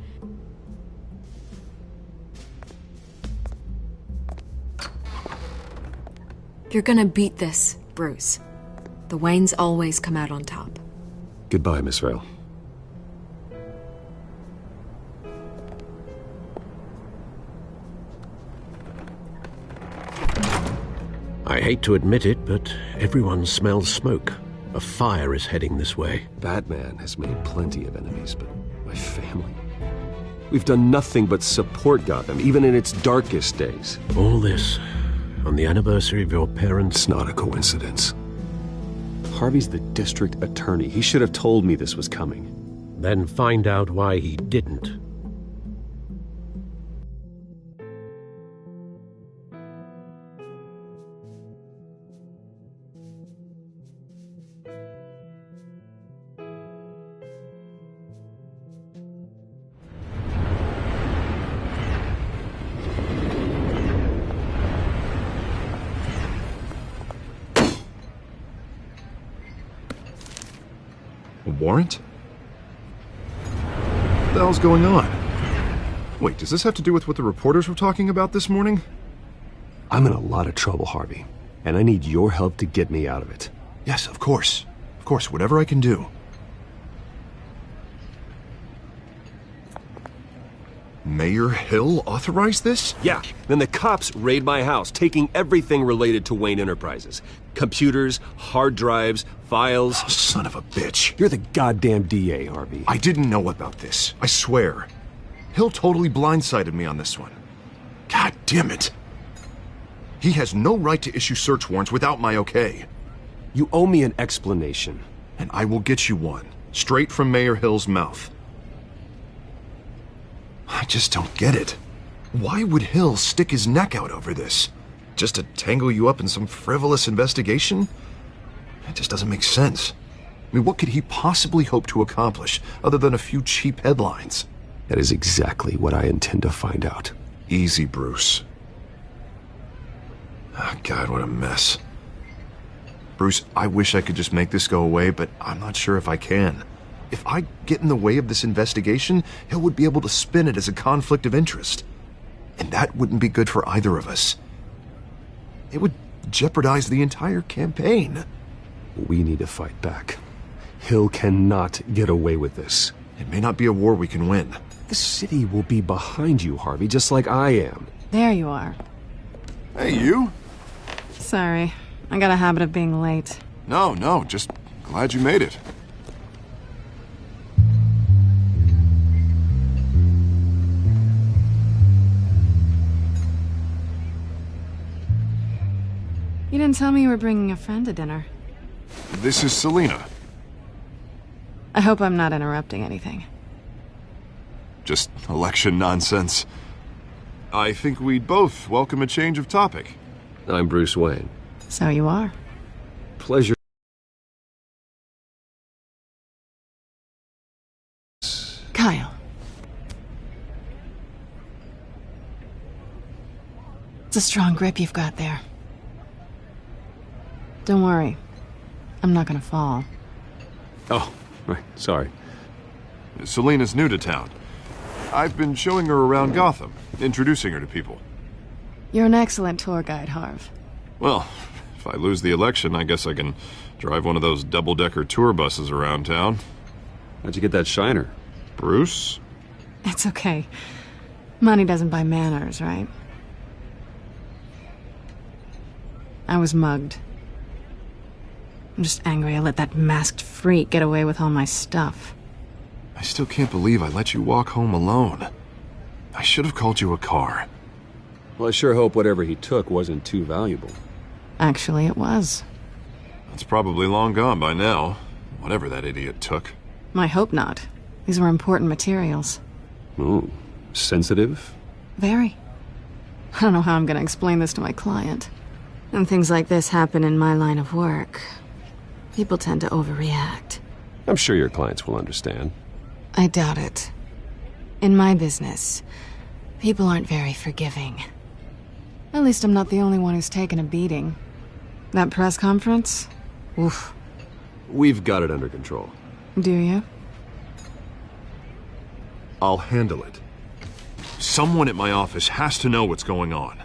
You're gonna beat this, Bruce. The Waynes always come out on top. Goodbye, Miss Vale. I hate to admit it, but everyone smells smoke. A fire is heading this way. Batman has made plenty of enemies, but my family... We've done nothing but support Gotham, even in its darkest days. All this on the anniversary of your parents'... It's not a coincidence. Harvey's the district attorney. He should have told me this was coming. Then find out why he didn't. Warrant? What the hell's going on? Wait, does this have to do with what the reporters were talking about this morning? I'm in a lot of trouble, Harvey, and I need your help to get me out of it. Yes, of course. Of course, whatever I can do. Mayor Hill authorized this? Yeah, then the cops raid my house, taking everything related to Wayne Enterprises. Computers, hard drives, files... Oh, son of a bitch. You're the goddamn DA, Harvey. I didn't know about this. I swear. Hill totally blindsided me on this one. God damn it. He has no right to issue search warrants without my okay. You owe me an explanation. And I will get you one, straight from Mayor Hill's mouth. I just don't get it. Why would Hill stick his neck out over this? Just to tangle you up in some frivolous investigation? It just doesn't make sense. I mean, what could he possibly hope to accomplish other than a few cheap headlines? That is exactly what I intend to find out. Easy, Bruce. Oh, God, what a mess. Bruce, I wish I could just make this go away, but I'm not sure if I can. If I get in the way of this investigation, Hill would be able to spin it as a conflict of interest. And that wouldn't be good for either of us. It would jeopardize the entire campaign. We need to fight back. Hill cannot get away with this. It may not be a war we can win. The city will be behind you, Harvey, just like I am. There you are. Hey, you? Sorry. I got a habit of being late. No, just glad you made it. You didn't tell me you were bringing a friend to dinner. This is Selina. I hope I'm not interrupting anything. Just election nonsense. I think we'd both welcome a change of topic. I'm Bruce Wayne. So you are. Pleasure. Kyle. It's a strong grip you've got there. Don't worry. I'm not gonna fall. Oh, right. Sorry. Selina's new to town. I've been showing her around Gotham, introducing her to people. You're an excellent tour guide, Harv. Well, if I lose the election, I guess I can drive one of those double-decker tour buses around town. How'd you get that shiner? Bruce? It's okay. Money doesn't buy manners, right? I was mugged. I'm just angry I let that masked freak get away with all my stuff. I still can't believe I let you walk home alone. I should have called you a car. Well, I sure hope whatever he took wasn't too valuable. Actually, it was. It's probably long gone by now, whatever that idiot took. I hope not. These were important materials. Ooh, sensitive? Very. I don't know how I'm gonna explain this to my client. When things like this happen in my line of work, people tend to overreact. I'm sure your clients will understand. I doubt it. In my business, people aren't very forgiving. At least I'm not the only one who's taken a beating. That press conference? Oof. We've got it under control. Do you? I'll handle it. Someone at my office has to know what's going on.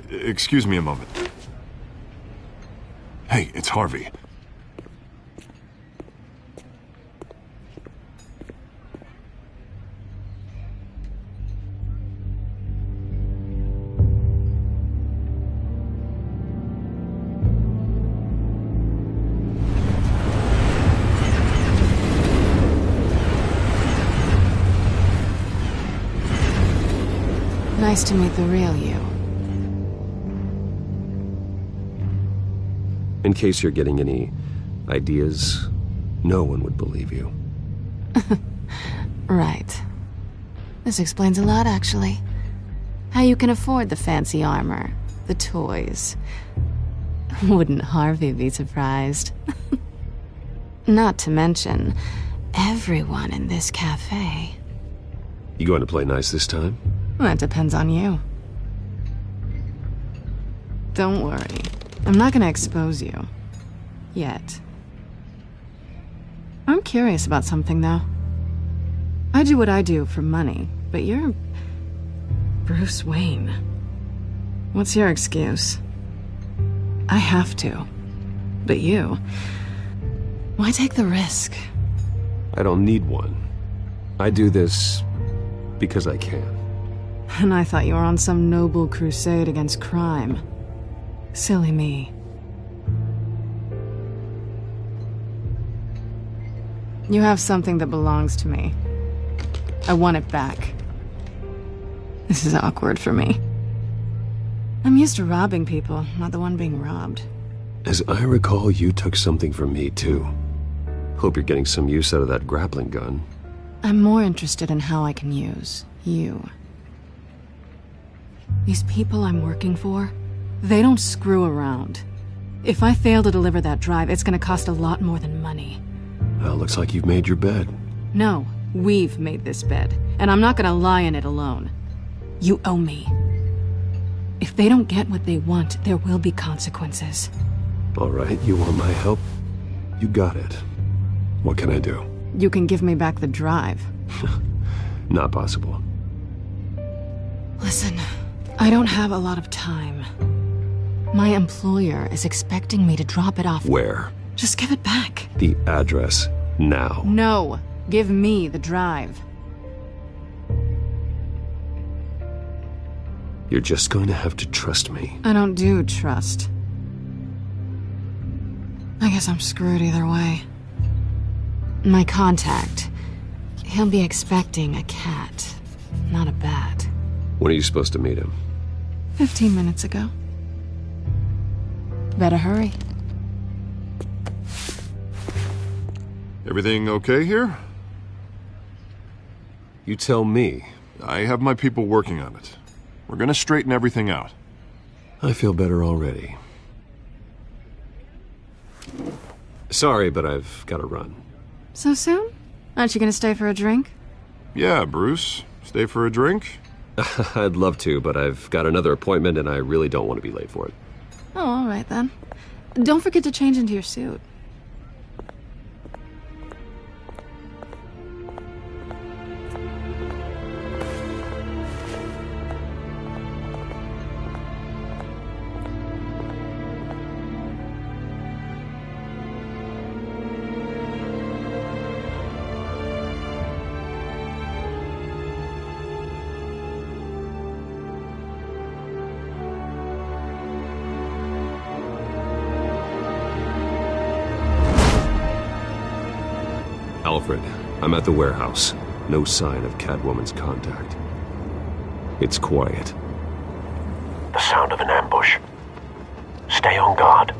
Excuse me a moment. Hey, it's Harvey. Nice to meet the real you. In case you're getting any ideas, no one would believe you. Right. This explains a lot, actually. How you can afford the fancy armor, the toys. Wouldn't Harvey be surprised? Not to mention, everyone in this cafe. You going to play nice this time? That depends on you. Don't worry. I'm not gonna expose you. Yet. I'm curious about something, though. I do what I do for money, but you're... Bruce Wayne. What's your excuse? I have to. But you... Why take the risk? I don't need one. I do this because I can. And I thought you were on some noble crusade against crime. Silly me. You have something that belongs to me. I want it back. This is awkward for me. I'm used to robbing people, not the one being robbed. As I recall, you took something from me, too. Hope you're getting some use out of that grappling gun. I'm more interested in how I can use you. These people I'm working for, they don't screw around. If I fail to deliver that drive, it's gonna cost a lot more than money. Well, looks like you've made your bed. No, we've made this bed, and I'm not gonna lie in it alone. You owe me. If they don't get what they want, there will be consequences. All right, you want my help? You got it. What can I do? You can give me back the drive. Not possible. Listen, I don't have a lot of time. My employer is expecting me to drop it off... Where? Just give it back. The address, now. No. Give me the drive. You're just going to have to trust me. I don't do trust. I guess I'm screwed either way. My contact. He'll be expecting a cat, not a bat. When are you supposed to meet him? 15 minutes ago. Better hurry. Everything okay here? You tell me. I have my people working on it. We're gonna straighten everything out. I feel better already. Sorry, but I've got to run. So soon? Aren't you gonna stay for a drink? Yeah, Bruce. Stay for a drink? I'd love to, but I've got another appointment and I really don't want to be late for it. Oh, all right then. Don't forget to change into your suit. Alfred, I'm at the warehouse. No sign of Catwoman's contact. It's quiet. The sound of an ambush. Stay on guard.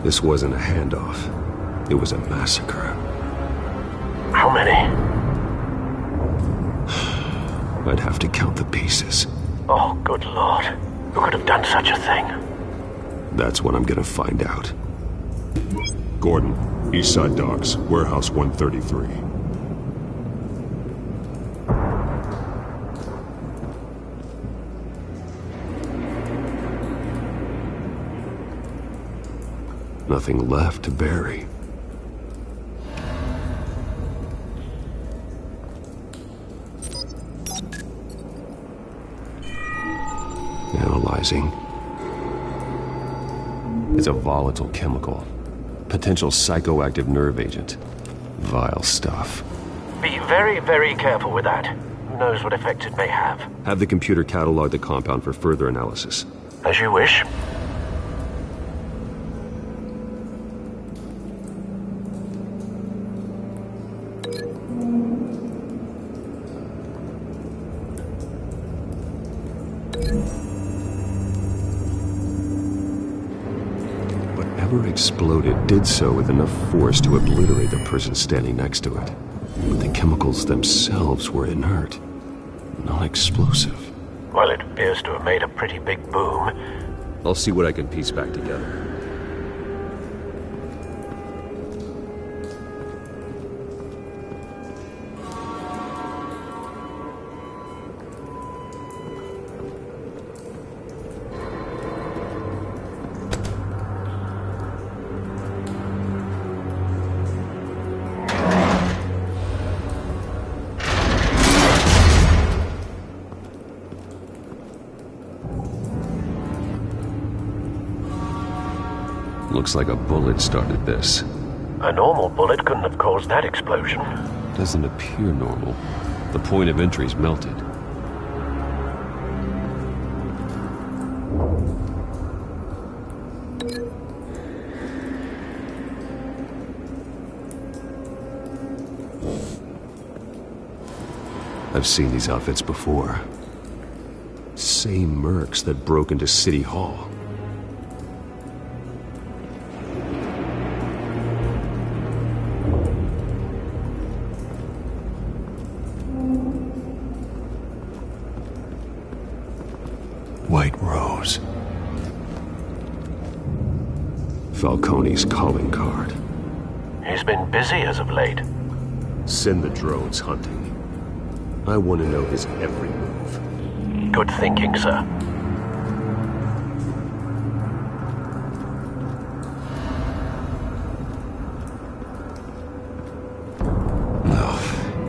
This wasn't a handoff. It was a massacre. How many? I'd have to count the pieces. Oh, good Lord. Who could have done such a thing? That's what I'm gonna find out. Gordon, Eastside Docks, Warehouse 133. Nothing left to bury. Analyzing. It's a volatile chemical. Potential psychoactive nerve agent. Vile stuff. Be very, very careful with that. Who knows what effect it may have. Have the computer catalog the compound for further analysis. As you wish. Whatever exploded did so with enough force to obliterate the person standing next to it. But the chemicals themselves were inert, non-explosive. Well, it appears to have made a pretty big boom. I'll see what I can piece back together. Looks like a bullet started this. A normal bullet couldn't have caused that explosion. Doesn't appear normal. The point of entry's melted. I've seen these outfits before. Same mercs that broke into City Hall. White Rose. Falcone's calling card. He's been busy as of late. Send the drones hunting. I want to know his every move. Good thinking, sir.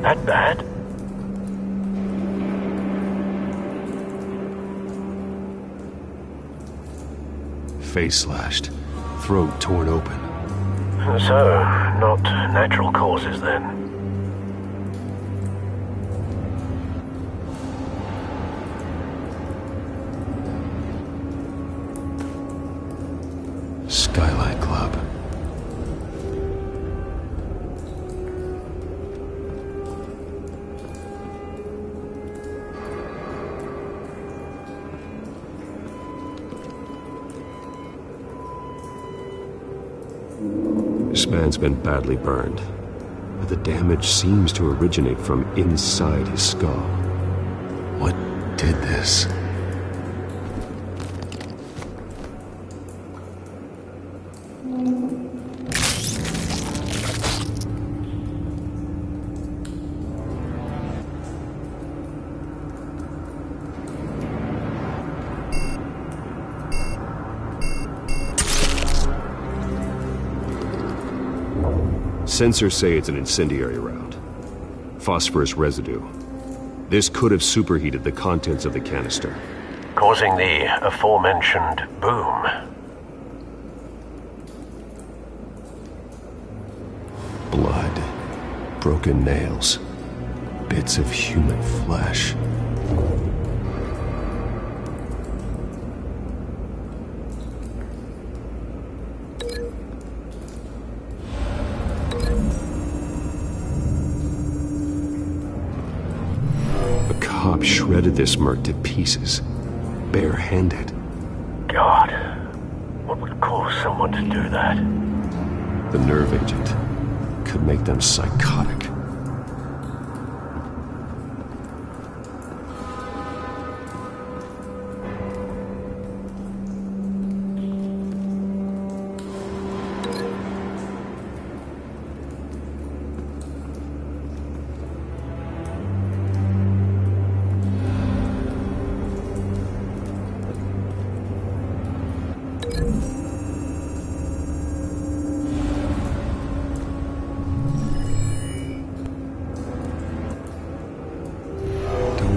That bad? Face slashed, throat torn open. So, not natural causes then? Skylight Club. This man's been badly burned, but the damage seems to originate from inside his skull. What did this? Sensors say it's an incendiary round. Phosphorus residue. This could have superheated the contents of the canister, causing the aforementioned boom. Blood, broken nails, bits of human flesh. Shredded this merc to pieces, bare-handed. God, what would cause someone to do that? The nerve agent could make them psychotic.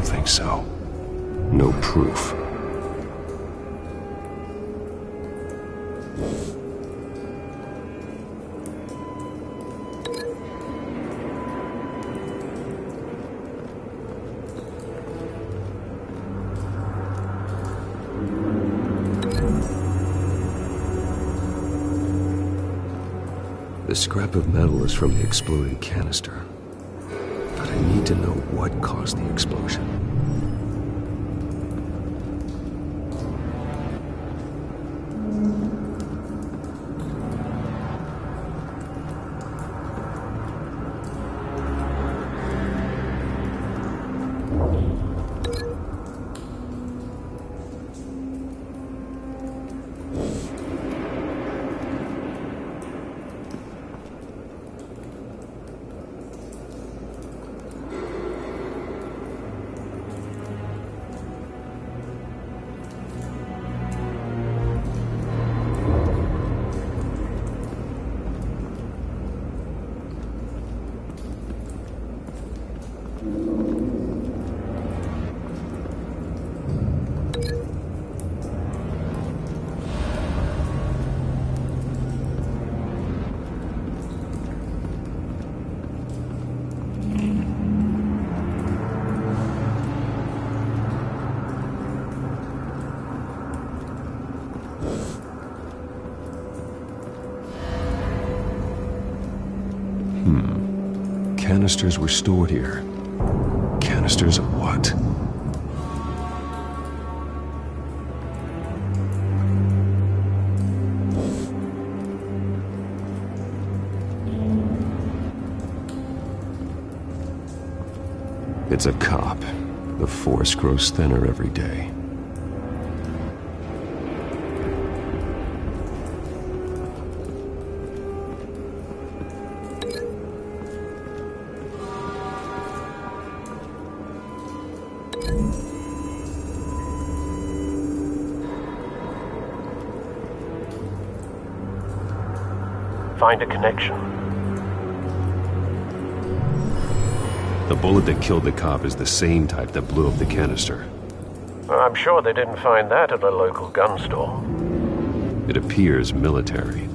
Think so. No proof. The scrap of metal is from the exploded canister. But I need to know what caused the explosion. Canisters were stored here. Canisters of what? It's a cop. The force grows thinner every day. Find a connection. The bullet that killed the cop is the same type that blew up the canister. I'm sure they didn't find that at a local gun store. It appears military.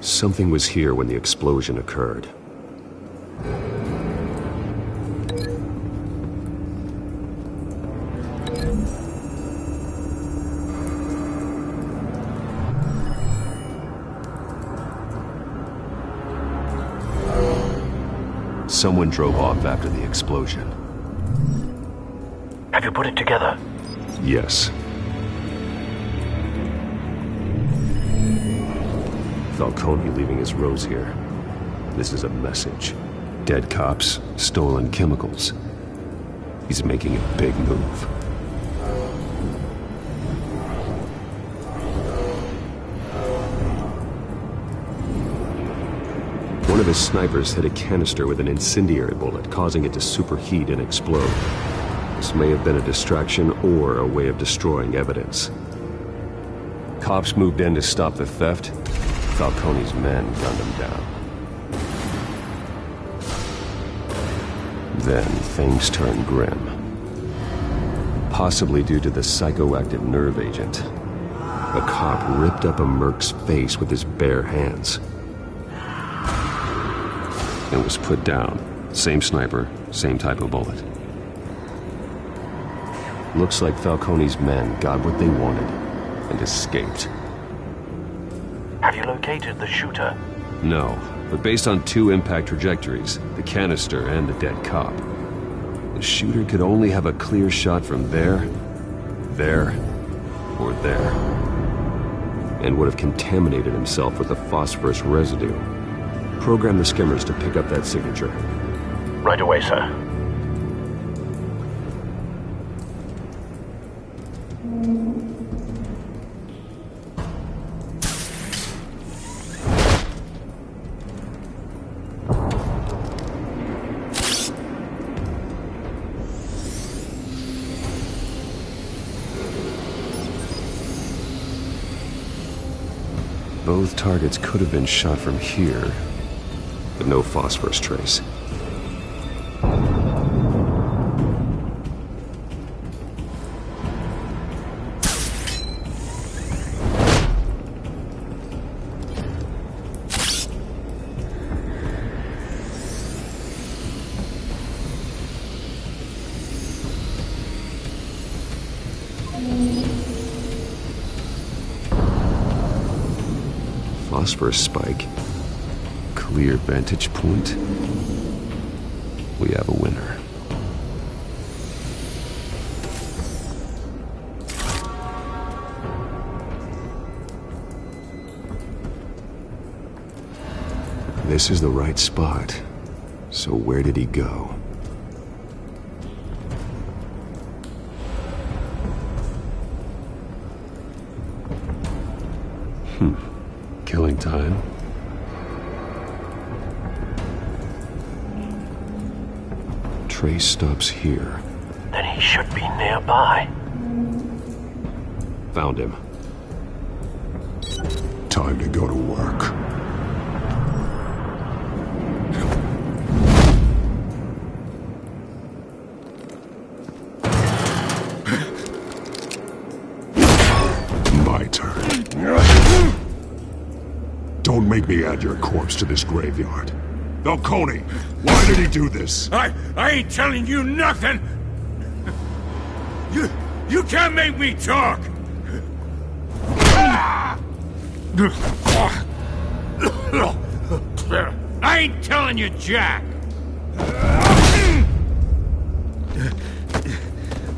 Something was here when the explosion occurred. Someone drove off after the explosion. Have you put it together? Yes. Falcone leaving his rose here. This is a message. Dead cops, stolen chemicals. He's making a big move. One of his snipers hit a canister with an incendiary bullet, causing it to superheat and explode. This may have been a distraction or a way of destroying evidence. Cops moved in to stop the theft. Falcone's men gunned him down. Then things turned grim. Possibly due to the psychoactive nerve agent. A cop ripped up a merc's face with his bare hands. And was put down. Same sniper, same type of bullet. Looks like Falcone's men got what they wanted and escaped. Have you located the shooter? No, but based on two impact trajectories, the canister and the dead cop, the shooter could only have a clear shot from there, or there, and would have contaminated himself with the phosphorus residue. Program the skimmers to pick up that signature. Right away, sir. Both targets could have been shot from here, but no phosphorus trace. Phosphorus spike. clear vantage point, we have a winner. This is the right spot. So where did he go? Killing time. Trace stops here. Then he should be nearby. Found him. Time to go to work. My turn. Don't make me add your corpse to this graveyard. Falcone, why did he do this? I ain't telling you nothing! You can't make me talk! I ain't telling you jack!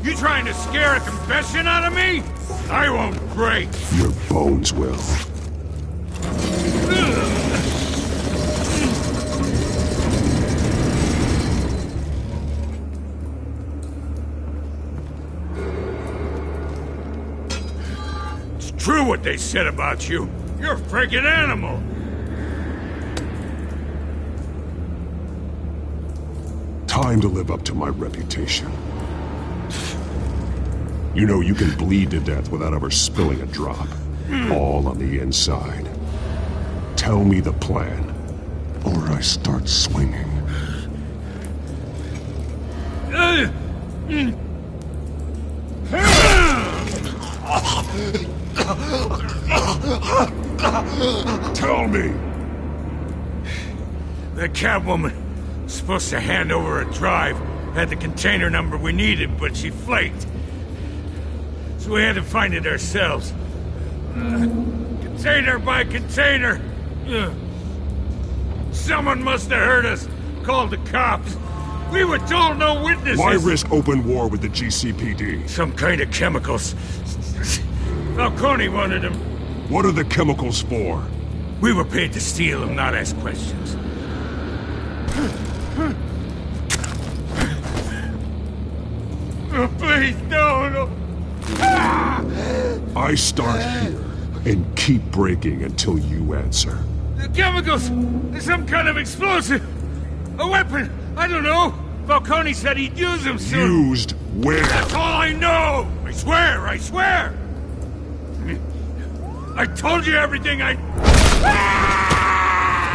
You trying to scare a confession out of me? I won't break! Your bones will. It's true what they said about you. You're a freaking animal! Time to live up to my reputation. You know you can bleed to death without ever spilling a drop. All on the inside. Tell me the plan, or I start swinging. Tell me! The Catwoman was supposed to hand over a drive, had the container number we needed, but she flaked. So we had to find it ourselves. Container by container. Someone must have heard us, called the cops. We were told no witnesses. Why risk open war with the GCPD? Some kind of chemicals. Falcone wanted them. What are the chemicals for? We were paid to steal them, not ask questions. Oh, please, no. I start here and keep breaking until you answer. The chemicals! Some kind of explosive! A weapon! I don't know! Falcone said he'd use them soon! Used where? That's all I know! I swear! I told you everything I...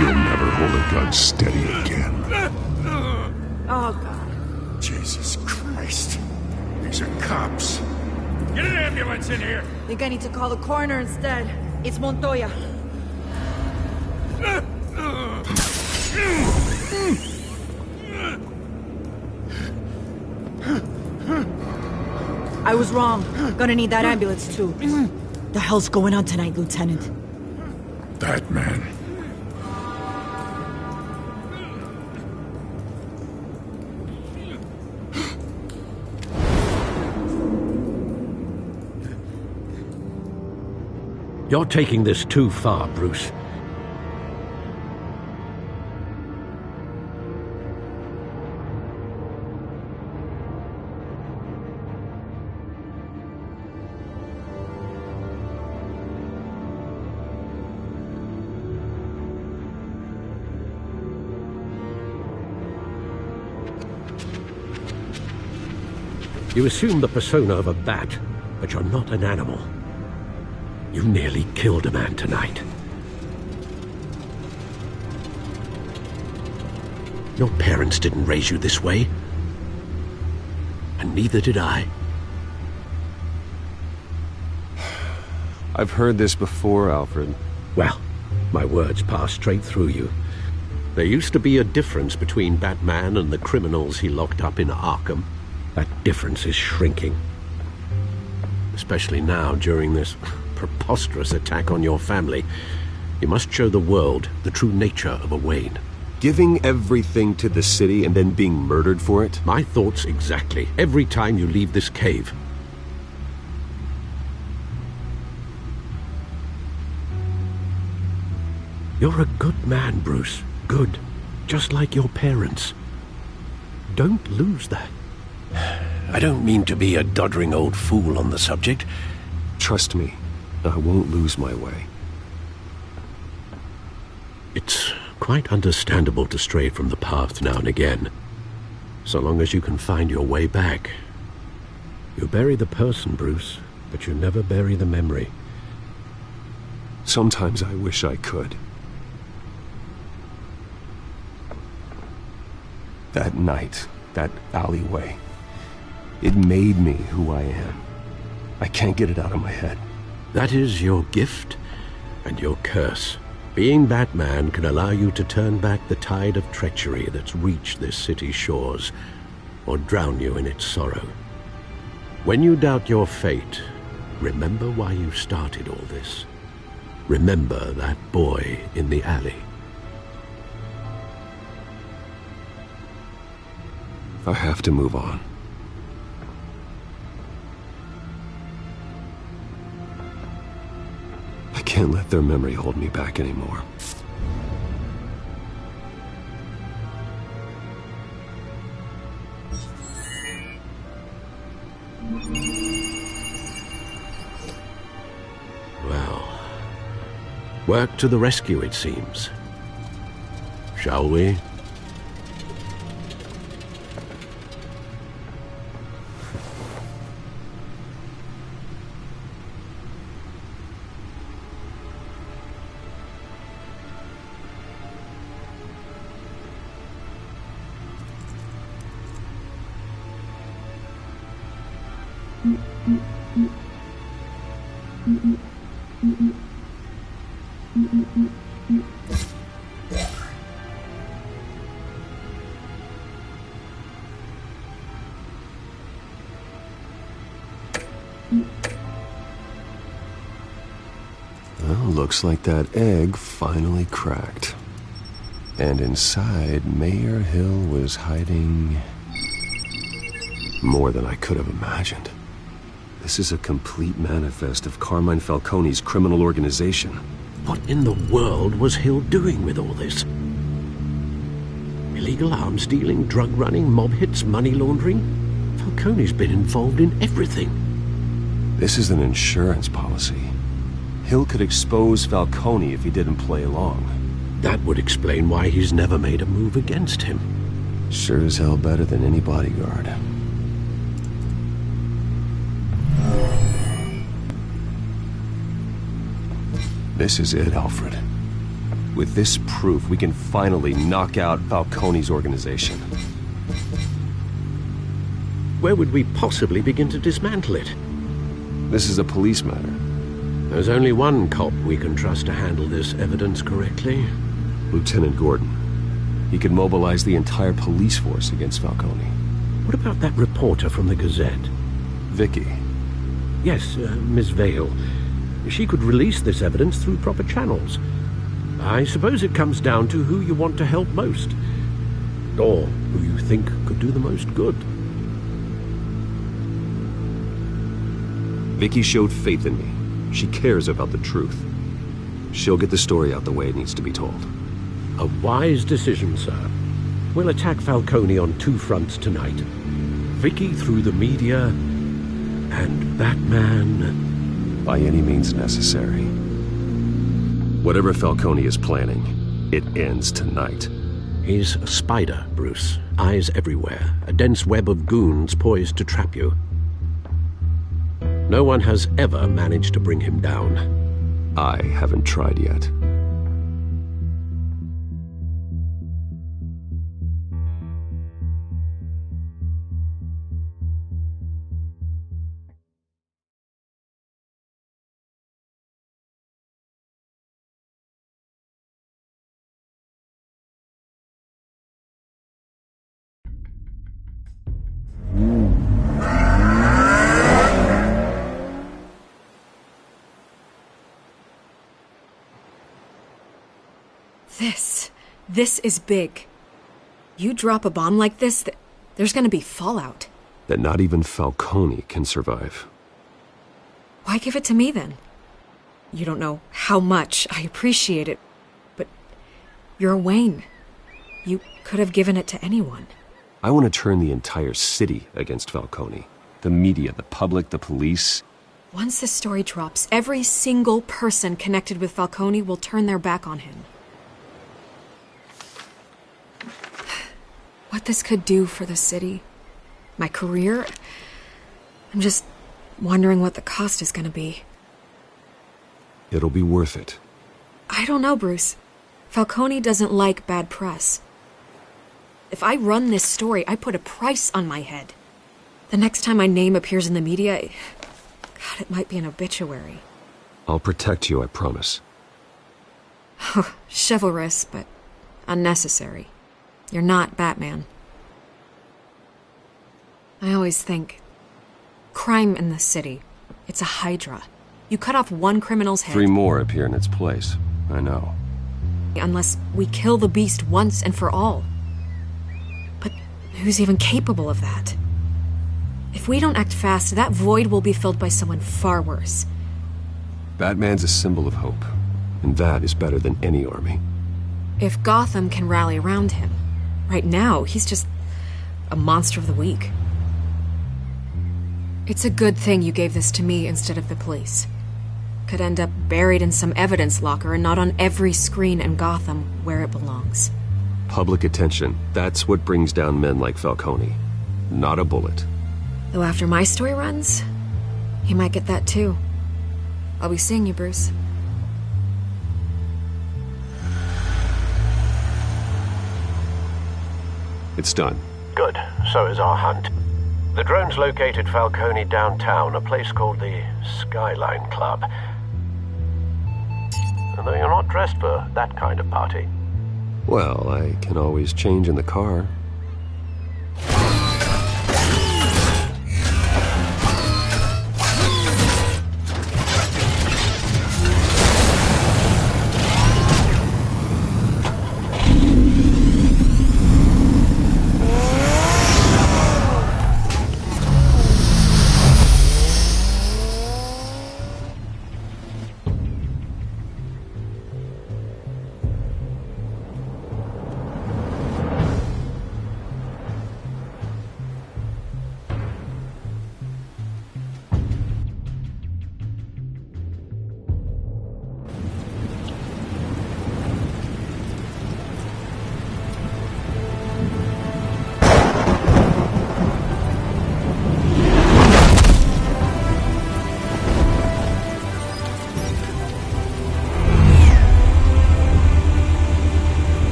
You'll never hold a gun steady again. Oh, God. Jesus Christ. These are cops. Get an ambulance in here! Think I need to call the coroner instead. It's Montoya. I was wrong. Gonna need that ambulance too. The hell's going on tonight, Lieutenant? That man. You're taking this too far, Bruce. You assume the persona of a bat, but you're not an animal. You nearly killed a man tonight. Your parents didn't raise you this way. And neither did I. I've heard this before, Alfred. Well, my words pass straight through you. There used to be a difference between Batman and the criminals he locked up in Arkham. That difference is shrinking. Especially now, during this preposterous attack on your family. You must show the world the true nature of a Wayne. Giving everything to the city and then being murdered for it? My thoughts exactly. Every time you leave this cave. You're a good man, Bruce. Good. Just like your parents. Don't lose that. I don't mean to be a doddering old fool on the subject. Trust me, I won't lose my way. It's quite understandable to stray from the path now and again, so long as you can find your way back. You bury the person, Bruce, but you never bury the memory. Sometimes I wish I could. That night, that alleyway, it made me who I am. I can't get it out of my head. That is your gift and your curse. Being Batman can allow you to turn back the tide of treachery that's reached this city's shores, or drown you in its sorrow. When you doubt your fate, remember why you started all this. Remember that boy in the alley. I have to move on. I can't let their memory hold me back anymore. Well, work to the rescue, it seems. Shall we? Well, looks like that egg finally cracked. And inside, Mayor Hill was hiding more than I could have imagined. This is a complete manifest of Carmine Falcone's criminal organization. What in the world was Hill doing with all this? Illegal arms dealing, drug running, mob hits, money laundering? Falcone's been involved in everything. This is an insurance policy. Hill could expose Falcone if he didn't play along. That would explain why he's never made a move against him. Sure as hell better than any bodyguard. This is it, Alfred. With this proof, we can finally knock out Falcone's organization. Where would we possibly begin to dismantle it? This is a police matter. There's only one cop we can trust to handle this evidence correctly. Lieutenant Gordon. He could mobilize the entire police force against Falcone. What about that reporter from the Gazette? Vicky. Yes, Miss Vale. She could release this evidence through proper channels. I suppose it comes down to who you want to help most. Or who you think could do the most good. Vicky showed faith in me. She cares about the truth. She'll get the story out the way it needs to be told. A wise decision, sir. We'll attack Falcone on two fronts tonight. Vicky through the media, and Batman... by any means necessary. Whatever Falcone is planning, it ends tonight. He's a spider, Bruce. Eyes everywhere. A dense web of goons poised to trap you. No one has ever managed to bring him down. I haven't tried yet. This is big. You drop a bomb like this, there's gonna be fallout. That not even Falcone can survive. Why give it to me then? You don't know how much I appreciate it, but you're Wayne. You could have given it to anyone. I want to turn the entire city against Falcone. The media, the public, the police. Once this story drops, every single person connected with Falcone will turn their back on him. What this could do for the city, my career, I'm just wondering what the cost is gonna be. It'll be worth it. I don't know, Bruce. Falcone doesn't like bad press. If I run this story, I put a price on my head. The next time my name appears in the media, God, it might be an obituary. I'll protect you, I promise. Chivalrous, but unnecessary. You're not Batman. I always think, crime in the city, it's a hydra. You cut off one criminal's head. 3 more appear in its place. I know. Unless we kill the beast once and for all. But who's even capable of that? If we don't act fast, that void will be filled by someone far worse. Batman's a symbol of hope, and that is better than any army. If Gotham can rally around him, right now he's just a monster of the week. It's a good thing you gave this to me instead of the police. Could end up buried in some evidence locker and not on every screen in Gotham where it belongs. Public attention, that's what brings down men like Falcone. Not a bullet. Though after my story runs, he might get that too. I'll be seeing you, Bruce. It's done. Good. So is our hunt. The drones located Falcone downtown, a place called the Skyline Club. Although you're not dressed for that kind of party. Well, I can always change in the car.